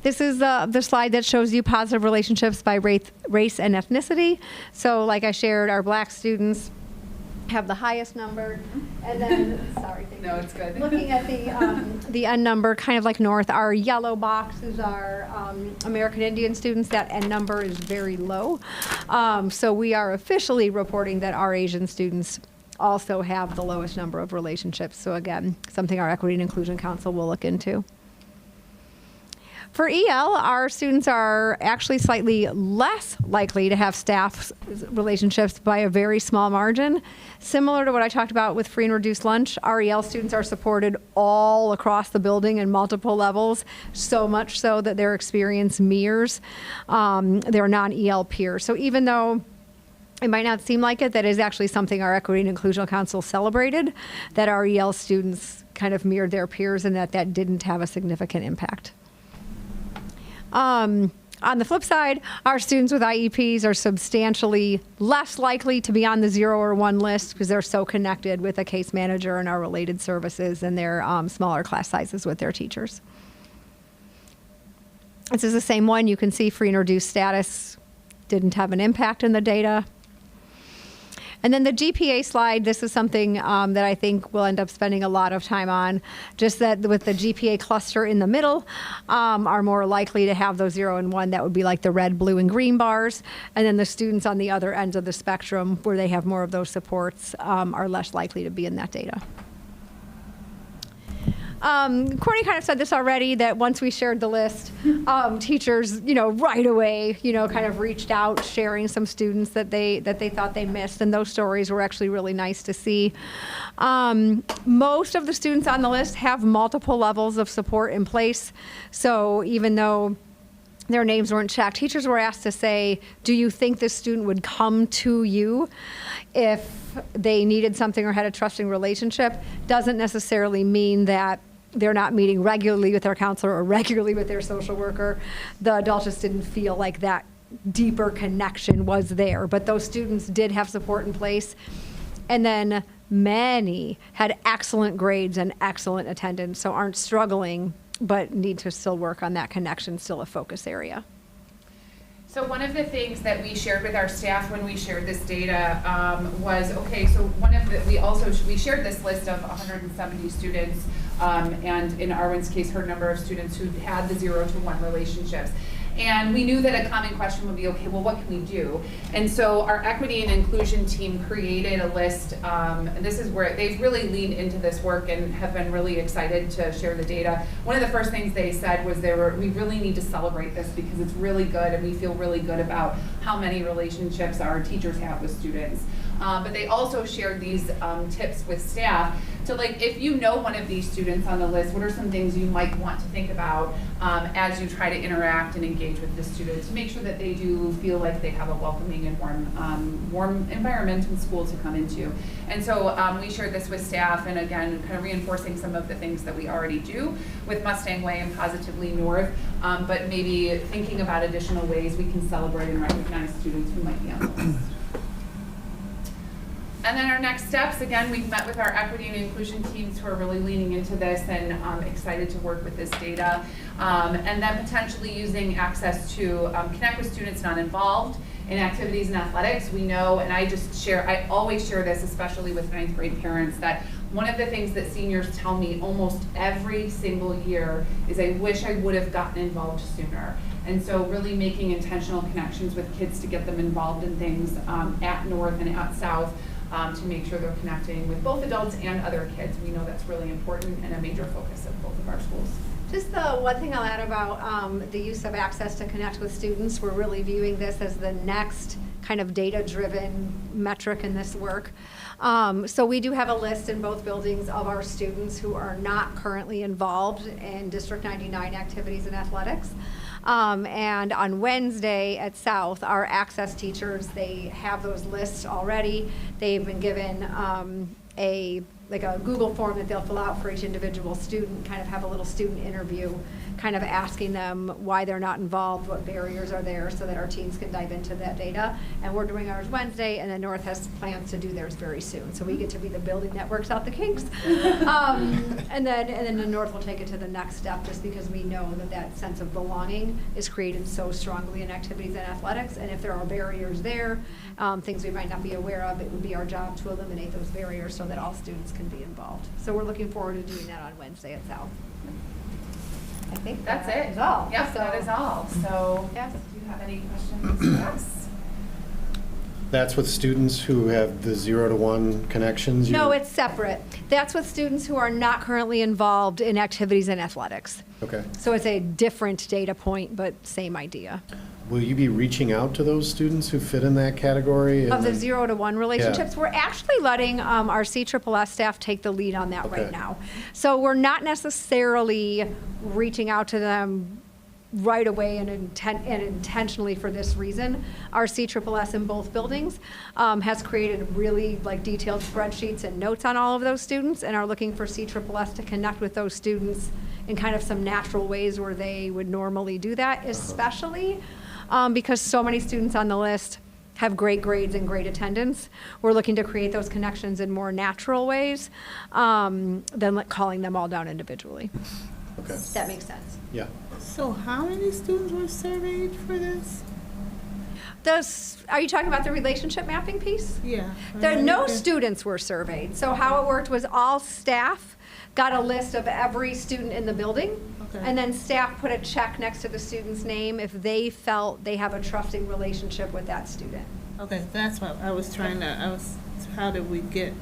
This is the slide that shows you positive relationships by race and ethnicity. So like I shared, our Black students have the highest number, and then sorry, no, it's good. Looking at the N number, kind of like north, our yellow box is our American Indian students. That N number is very low, so we are officially reporting that our Asian students also have the lowest number of relationships. So again, something our Equity and Inclusion Council will look into. For EL, our students are actually slightly less likely to have staff relationships by a very small margin. Similar to what I talked about with free and reduced lunch, our EL students are supported all across the building in multiple levels, so much so that their experience mirrors their non-EL peers. So even though it might not seem like it, that is actually something our Equity and Inclusion Council celebrated, that our EL students kind of mirrored their peers and that didn't have a significant impact. On the flip side, our students with IEPs are substantially less likely to be on the 0 or 1 list because they're so connected with a case manager and our related services and their smaller class sizes with their teachers. This is the same one. You can see free and reduced status didn't have an impact in the data. And then the GPA slide, this is something that I think we'll end up spending a lot of time on, just that with the GPA cluster in the middle are more likely to have those 0 and 1. That would be like the red, blue, and green bars. And then the students on the other ends of the spectrum, where they have more of those supports, are less likely to be in that data. Courtney kind of said this already, that once we shared the list, teachers, right away, kind of reached out, sharing some students that they thought they missed, and those stories were actually really nice to see. Most of the students on the list have multiple levels of support in place, so even though their names weren't checked, teachers were asked to say, do you think this student would come to you if they needed something or had a trusting relationship? Doesn't necessarily mean that they're not meeting regularly with their counselor or regularly with their social worker. The adults just didn't feel like that deeper connection was there, but those students did have support in place. And then many had excellent grades and excellent attendance, so aren't struggling, but need to still work on that connection, still a focus area. So one of the things that we shared with our staff when we shared this data was, okay, so we shared this list of 170 students, and in Arwen's case, her number of students who had the 0 to 1 relationships. And we knew that a common question would be, okay, well, what can we do? And so our equity and inclusion team created a list, and this is where they've really leaned into this work and have been really excited to share the data. One of the first things they said was we really need to celebrate this because it's really good and we feel really good about how many relationships our teachers have with students. But they also shared these tips with staff. So like if you know one of these students on the list, what are some things you might want to think about as you try to interact and engage with the student to make sure that they do feel like they have a welcoming and warm environment in school to come into. And so we shared this with staff, and again, kind of reinforcing some of the things that we already do with Mustang Way and Positively North, but maybe thinking about additional ways we can celebrate and recognize students who might be on the list. And then our next steps, again, we've met with our equity and inclusion teams who are really leaning into this and excited to work with this data. And then potentially using access to connect with students not involved in activities and athletics. We know, and I always share this, especially with 9th grade parents, that one of the things that seniors tell me almost every single year is I wish I would have gotten involved sooner. And so really making intentional connections with kids to get them involved in things at North and at South, to make sure they're connecting with both adults and other kids. We know that's really important and a major focus of both of our schools. Just the one thing I'll add about the use of access to connect with students, we're really viewing this as the next kind of data-driven metric in this work. So we do have a list in both buildings of our students who are not currently involved in District 99 activities and athletics. And on Wednesday at South, our access teachers, they have those lists already. They've been given a Google form that they'll fill out for each individual student, kind of have a little student interview, kind of asking them why they're not involved, what barriers are there, so that our teams can dive into that data. And we're doing ours Wednesday, and then North has plans to do theirs very soon. So we get to be the building that works out the kinks. And then the North will take it to the next step, just because we know that that sense of belonging is created so strongly in activities and athletics. And if there are barriers there, things we might not be aware of, it would be our job to eliminate those barriers so that all students can be involved. So we're looking forward to doing that on Wednesday at South. I think that's it. Is all. Yep, that is all. So, yes. Do you have any questions for us? That's with students who have the 0 to 1 connections? No, it's separate. That's with students who are not currently involved in activities and athletics. Okay. So it's a different data point, but same idea. Will you be reaching out to those students who fit in that category? Of the 0 to 1 relationships, Yeah. we're actually letting our CSSS staff take the lead on that Okay. right now. So we're not necessarily reaching out to them right away and intentionally for this reason. Our CSSS in both buildings has created really detailed spreadsheets and notes on all of those students, and are looking for CSSS to connect with those students in kind of some natural ways where they would normally do that, especially because so many students on the list have great grades and great attendance. We're looking to create those connections in more natural ways than calling them all down individually. Okay. That makes sense. Yeah. So how many students were surveyed for this? Are you talking about the relationship mapping piece? Yeah. No students were surveyed. So how it worked was all staff got a list of every student in the building. Okay. And then staff put a check next to the student's name if they felt they have a trusting relationship with that student. Okay, that's what I was trying to, how did we get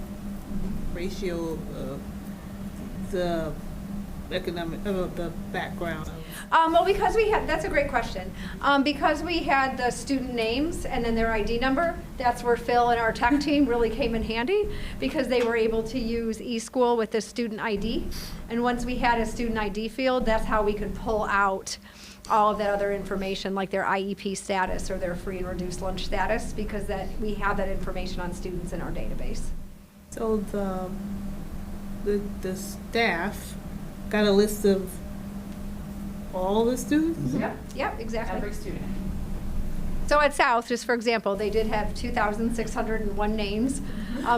ratio of the economic, of the background? Well, because that's a great question. Because we had the student names and then their ID number, that's where Phil and our tech team really came in handy, because they were able to use eSchool with the student ID. And once we had a student ID field, that's how we could pull out all of that other information, like their IEP status or their free and reduced lunch status, because we have that information on students in our database. So the staff got a list of all the students? Yep, exactly. Every student. So at South, just for example, they did have 2,601 names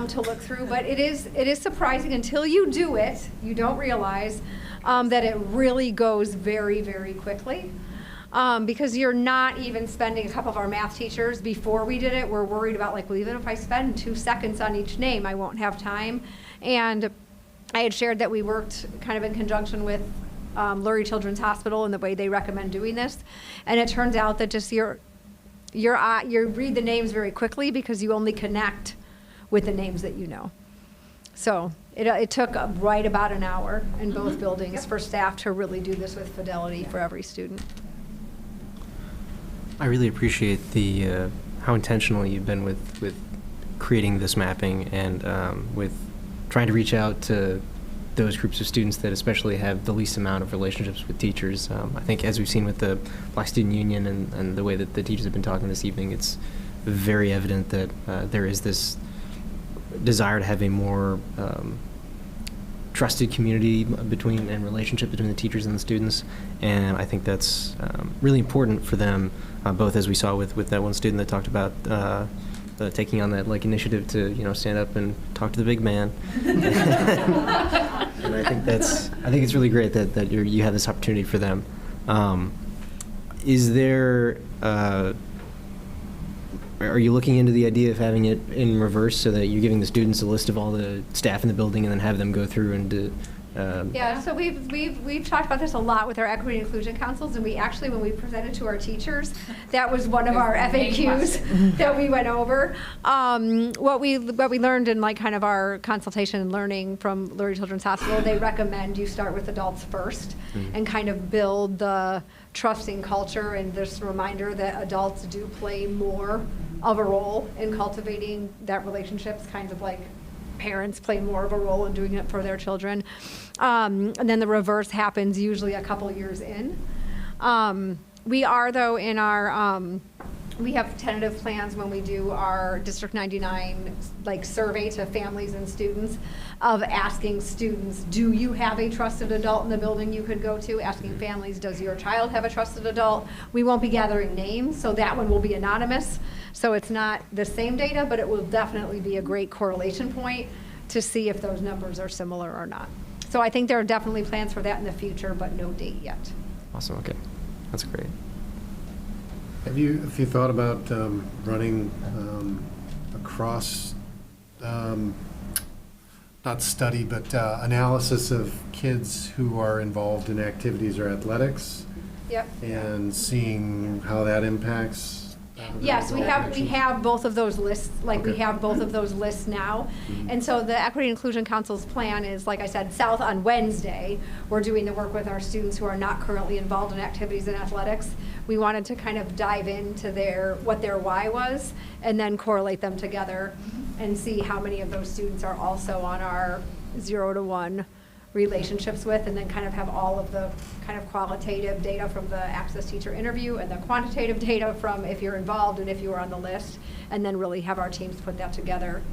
to look through, but it is surprising until you do it, you don't realize that it really goes very, very quickly. Because you're not even spending, a couple of our math teachers, before we did it, were worried about well, even if I spend 2 seconds on each name, I won't have time. And I had shared that we worked kind of in conjunction with Lurie Children's Hospital and the way they recommend doing this. And it turns out that just you read the names very quickly because you only connect with the names that you know. So it took right about an hour in both buildings for staff to really do this with fidelity for every student. I really appreciate the how intentional you've been with creating this mapping and with trying to reach out to those groups of students that especially have the least amount of relationships with teachers. I think as we've seen with the Black Student Union and the way that the teachers have been talking this evening, it's very evident that there is this desire to have a more trusted community between and relationship between the teachers and the students, and I think that's really important for them, both as we saw with that one student that talked about taking on that initiative to stand up and talk to the big man. And I think it's really great that you have this opportunity for them. Is there are you looking into the idea of having it in reverse so that you're giving the students a list of all the staff in the building and then have them go through and do? Yeah, so we've talked about this a lot with our equity and inclusion councils, and we actually, when we presented to our teachers, that was one of our FAQs that we went over. What we learned in kind of our consultation and learning from Lurie Children's Hospital, they recommend you start with adults first and kind of build the trusting culture, and this reminder that adults do play more of a role in cultivating that relationships, kind of like parents play more of a role in doing it for their children. And then the reverse happens usually a couple years in. We are, though, in our, we have tentative plans when we do our District 99 survey to families and students of asking students, do you have a trusted adult in the building you could go to? Asking families, does your child have a trusted adult? We won't be gathering names, so that one will be anonymous. So it's not the same data, but it will definitely be a great correlation point to see if those numbers are similar or not. So I think there are definitely plans for that in the future, but no date yet. Awesome. Okay, that's great. Have you thought about running across, not study, but analysis of kids who are involved in activities or athletics? Yep. And seeing how that impacts? Yes, we have both of those lists, we have both of those lists now. And so the Equity and Inclusion Council's plan is, like I said, South on Wednesday, we're doing the work with our students who are not currently involved in activities and athletics. We wanted to kind of dive into what their why was and then correlate them together and see how many of those students are also on our 0 to 1 relationships with, and then kind of have all of the kind of qualitative data from the Access Teacher interview and the quantitative data from if you're involved and if you were on the list, and then really have our teams put that together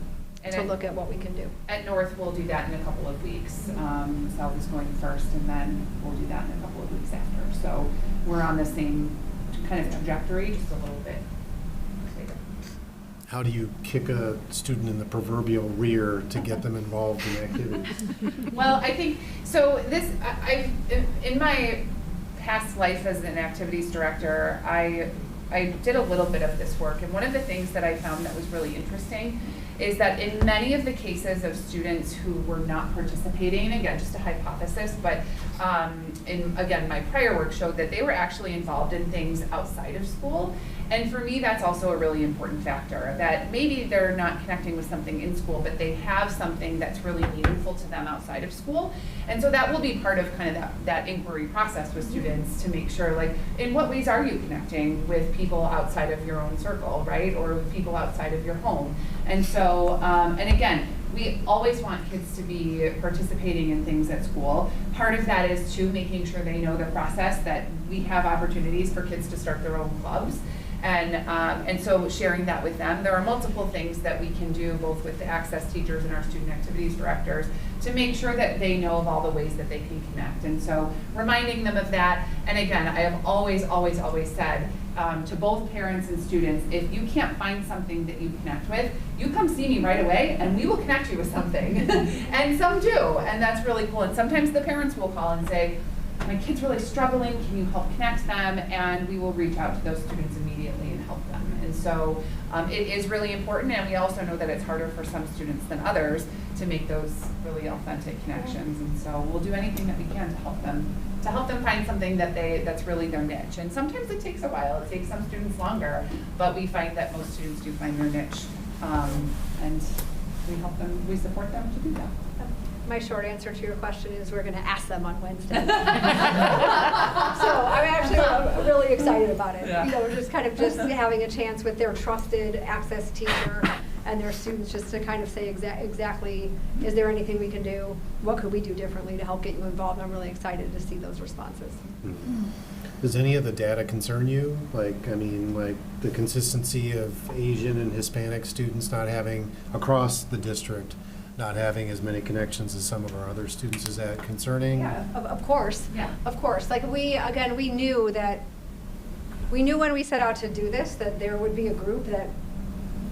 to look at what we can do. At North, we'll do that in a couple of weeks. South is going first, and then we'll do that in a couple of weeks after. So we're on the same kind of trajectory, just a little bit later. How do you kick a student in the proverbial rear to get them involved in activities? Well, I think, so this, in my past life as an activities director, I did a little bit of this work, and one of the things that I found that was really interesting is that in many of the cases of students who were not participating, and again, just a hypothesis, but again, my prior work showed that they were actually involved in things outside of school. And for me, that's also a really important factor, that maybe they're not connecting with something in school, but they have something that's really meaningful to them outside of school. And so that will be part of kind of that inquiry process with students to make sure, in what ways are you connecting with people outside of your own circle, right? Or with people outside of your home. And so, and again, we always want kids to be participating in things at school. Part of that is too making sure they know the process, that we have opportunities for kids to start their own clubs. And so sharing that with them. There are multiple things that we can do both with the Access teachers and our student activities directors to make sure that they know of all the ways that they can connect. And so reminding them of that. And again, I have always said to both parents and students, if you can't find something that you connect with, you come see me right away and we will connect you with something. And some do, and that's really cool. And sometimes the parents will call and say, my kid's really struggling, can you help connect them? And we will reach out to those students immediately and help them. And so it is really important, and we also know that it's harder for some students than others to make those really authentic connections. And so we'll do anything that we can to help them find something that's really their niche. And sometimes it takes a while, it takes some students longer, but we find that most students do find their niche. And we support them to do that. My short answer to your question is we're going to ask them on Wednesday. So I'm actually really excited about it. Yeah. Just having a chance with their trusted Access teacher and their students, just to kind of say exactly, is there anything we can do? What could we do differently to help get you involved? I'm really excited to see those responses. Does any of the data concern you? Like the consistency of Asian and Hispanic students not having, across the district, not having as many connections as some of our other students? Is that concerning? Yeah, of course. Yeah. Of course. Like we knew when we set out to do this that there would be a group that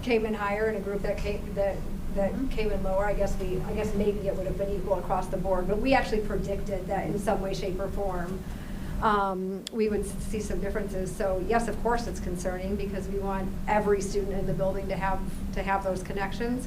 came in higher and a group that came in lower. I guess maybe it would have been equal across the board, but we actually predicted that in some way, shape, or form we would see some differences. So yes, of course it's concerning, because we want every student in the building to have those connections.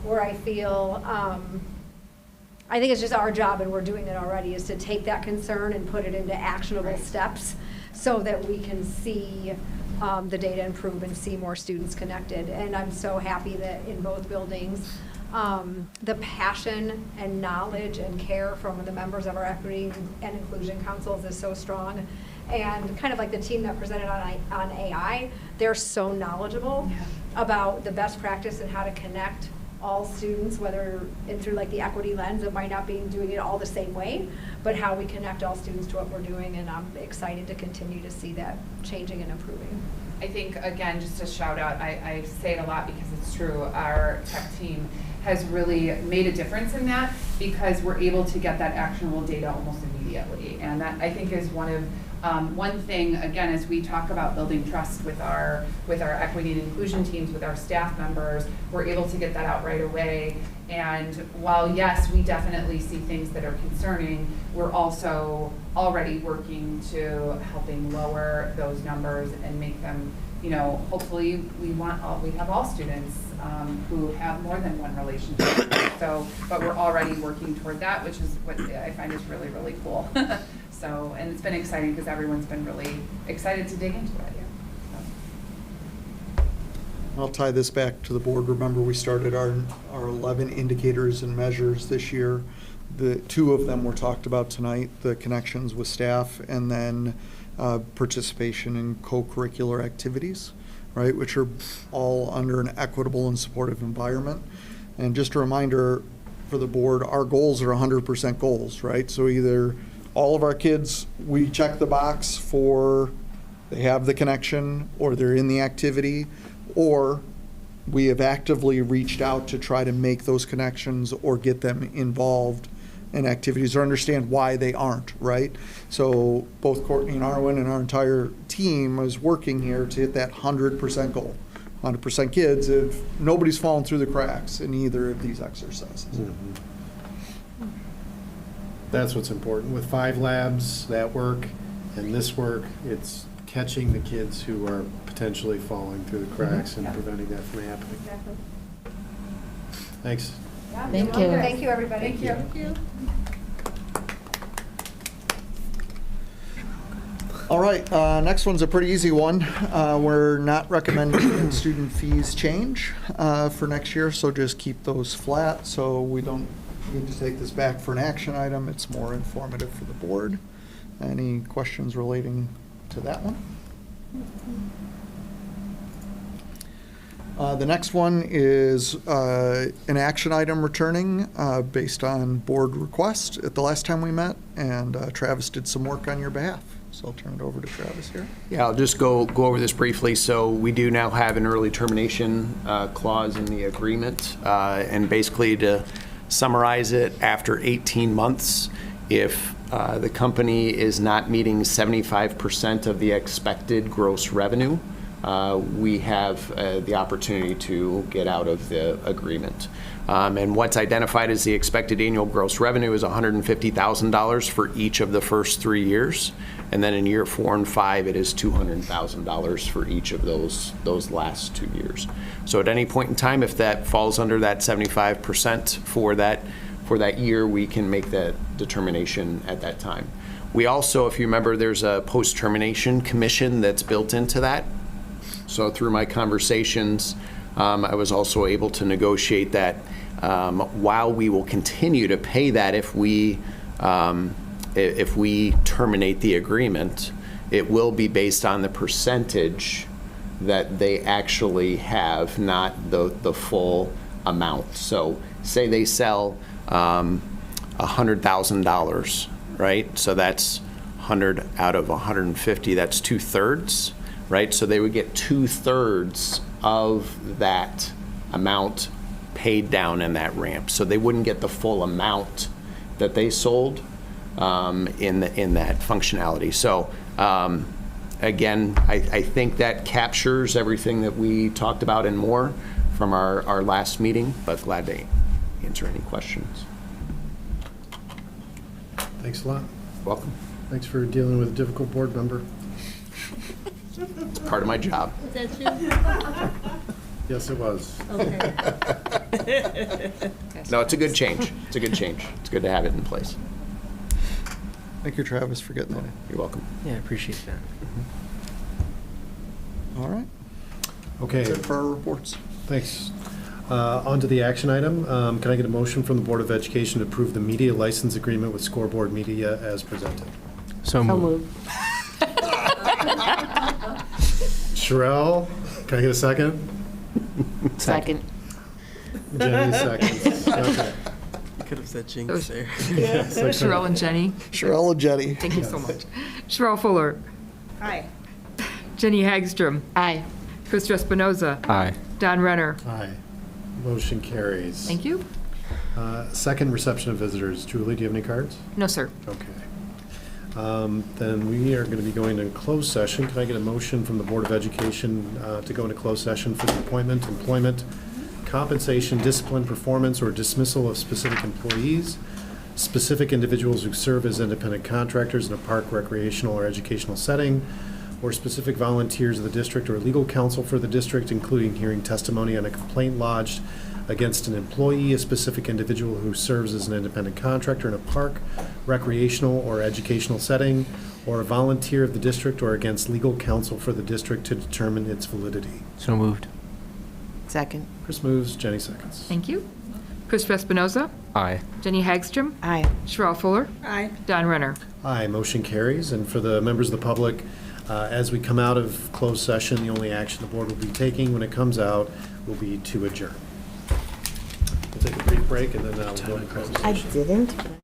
Where I feel, I think it's just our job, and we're doing it already, is to take that concern and put it into actionable steps so that we can see the data improve and see more students connected. And I'm so happy that in both buildings, the passion and knowledge and care from the members of our Equity and Inclusion Councils is so strong. And kind of like the team that presented on AI, they're so knowledgeable about the best practice and how to connect all students, whether through like the equity lens, it might not be doing it all the same way, but how we connect all students to what we're doing. And I'm excited to continue to see that changing and improving. I think, again, just a shout out, I say it a lot because it's true, our tech team has really made a difference in that, because we're able to get that actionable data almost immediately. And that, I think, is one thing, again, as we talk about building trust with our equity and inclusion teams, with our staff members, we're able to get that out right away. And while, yes, we definitely see things that are concerning, we're also already working to helping lower those numbers and make them, hopefully we have all students who have more than one relationship. So, but we're already working toward that, which is what I find is really, really cool. So, and it's been exciting because everyone's been really excited to dig into it. I'll tie this back to the board. Remember, we started our 11 indicators and measures this year. The 2 of them were talked about tonight, the connections with staff, and then participation in co-curricular activities, right, which are all under an equitable and supportive environment. And just a reminder for the board, our goals are 100% goals, right? So either all of our kids, we check the box for they have the connection or they're in the activity, or we have actively reached out to try to make those connections or get them involved in activities or understand why they aren't, right? So both Courtney and Arwen and our entire team is working here to hit that 100% goal. 100% kids, if nobody's fallen through the cracks in either of these exercises. That's what's important. With 5 labs, that work, and this work, it's catching the kids who are potentially falling through the cracks and preventing that from happening. Exactly. Thanks. Yeah, Thank you. Thank you, everybody. Thank you. All right, next one's a pretty easy one. We're not recommending that student fees change for next year, so just keep those flat so we don't need to take this back for an action item. It's more informative for the board. Any questions relating to that one? The next one is an action item returning based on board request at the last time we met, and Travis did some work on your behalf. So I'll turn it over to Travis here. Yeah, I'll just go over this briefly. So we do now have an early termination clause in the agreement, and basically to summarize it, after 18 months, if the company is not meeting 75% of the expected gross revenue, we have the opportunity to get out of the agreement. And what's identified as the expected annual gross revenue is $150,000 for each of the first 3 years. And then in year 4 and 5, it is $200,000 for each of those last 2 years. So at any point in time, if that falls under that 75% for that year, we can make that determination at that time. We also, if you remember, there's a post-termination commission that's built into that. So through my conversations, I was also able to negotiate that while we will continue to pay that if we terminate the agreement, it will be based on the percentage that they actually have, not the full amount. So say they sell $100,000, right? So that's 100 out of 150, that's 2/3, right? So they would get 2/3 of that amount paid down in that ramp. So they wouldn't get the full amount that they sold in that functionality. So again, I think that captures everything that we talked about and more from our last meeting, but glad to answer any questions. Thanks a lot. Welcome. Thanks for dealing with a difficult board member. It's part of my job. Is that you? Yes, it was. Okay. No, it's a good change. It's a good change. It's good to have it in place. Thank you, Travis, for getting that. You're welcome. Yeah, I appreciate that. All right. Okay. That's it for our reports. Thanks. On to the action item. Can I get a motion from the Board of Education to approve the media license agreement with Scoreboard Media as presented? So moved. Sherelle, can I get a second? Second. Jenny, seconds. Okay. You could have said Jinx there. Sherelle and Jenny. Sherelle and Jenny. Thank you so much. Sherelle Fuller. Aye. Jenny Hagstrom. Aye. Chris Espinoza. Aye. Don Renner. Aye. Motion carries. Thank you. Second, reception of visitors. Julie, do you have any cards? No, sir. Okay. Then we are going to be going to closed session. Can I get a motion from the Board of Education to go into closed session for the appointment, employment, compensation, discipline, performance, or dismissal of specific employees, specific individuals who serve as independent contractors in a park, recreational, or educational setting, or specific volunteers of the district or legal counsel for the district, including hearing testimony on a complaint lodged against an employee, a specific individual who serves as an independent contractor in a park, recreational, or educational setting, or a volunteer of the district, or against legal counsel for the district to determine its validity. So moved. Second. Chris moves, Jenny seconds. Thank you. Chris Espinoza. Aye. Jenny Hagstrom. Aye. Sherelle Fuller. Aye. Don Renner. Aye, motion carries. And for the members of the public, as we come out of closed session, the only action the board will be taking when it comes out will be to adjourn. We'll take a brief break and then we'll go into closed I session. didn't.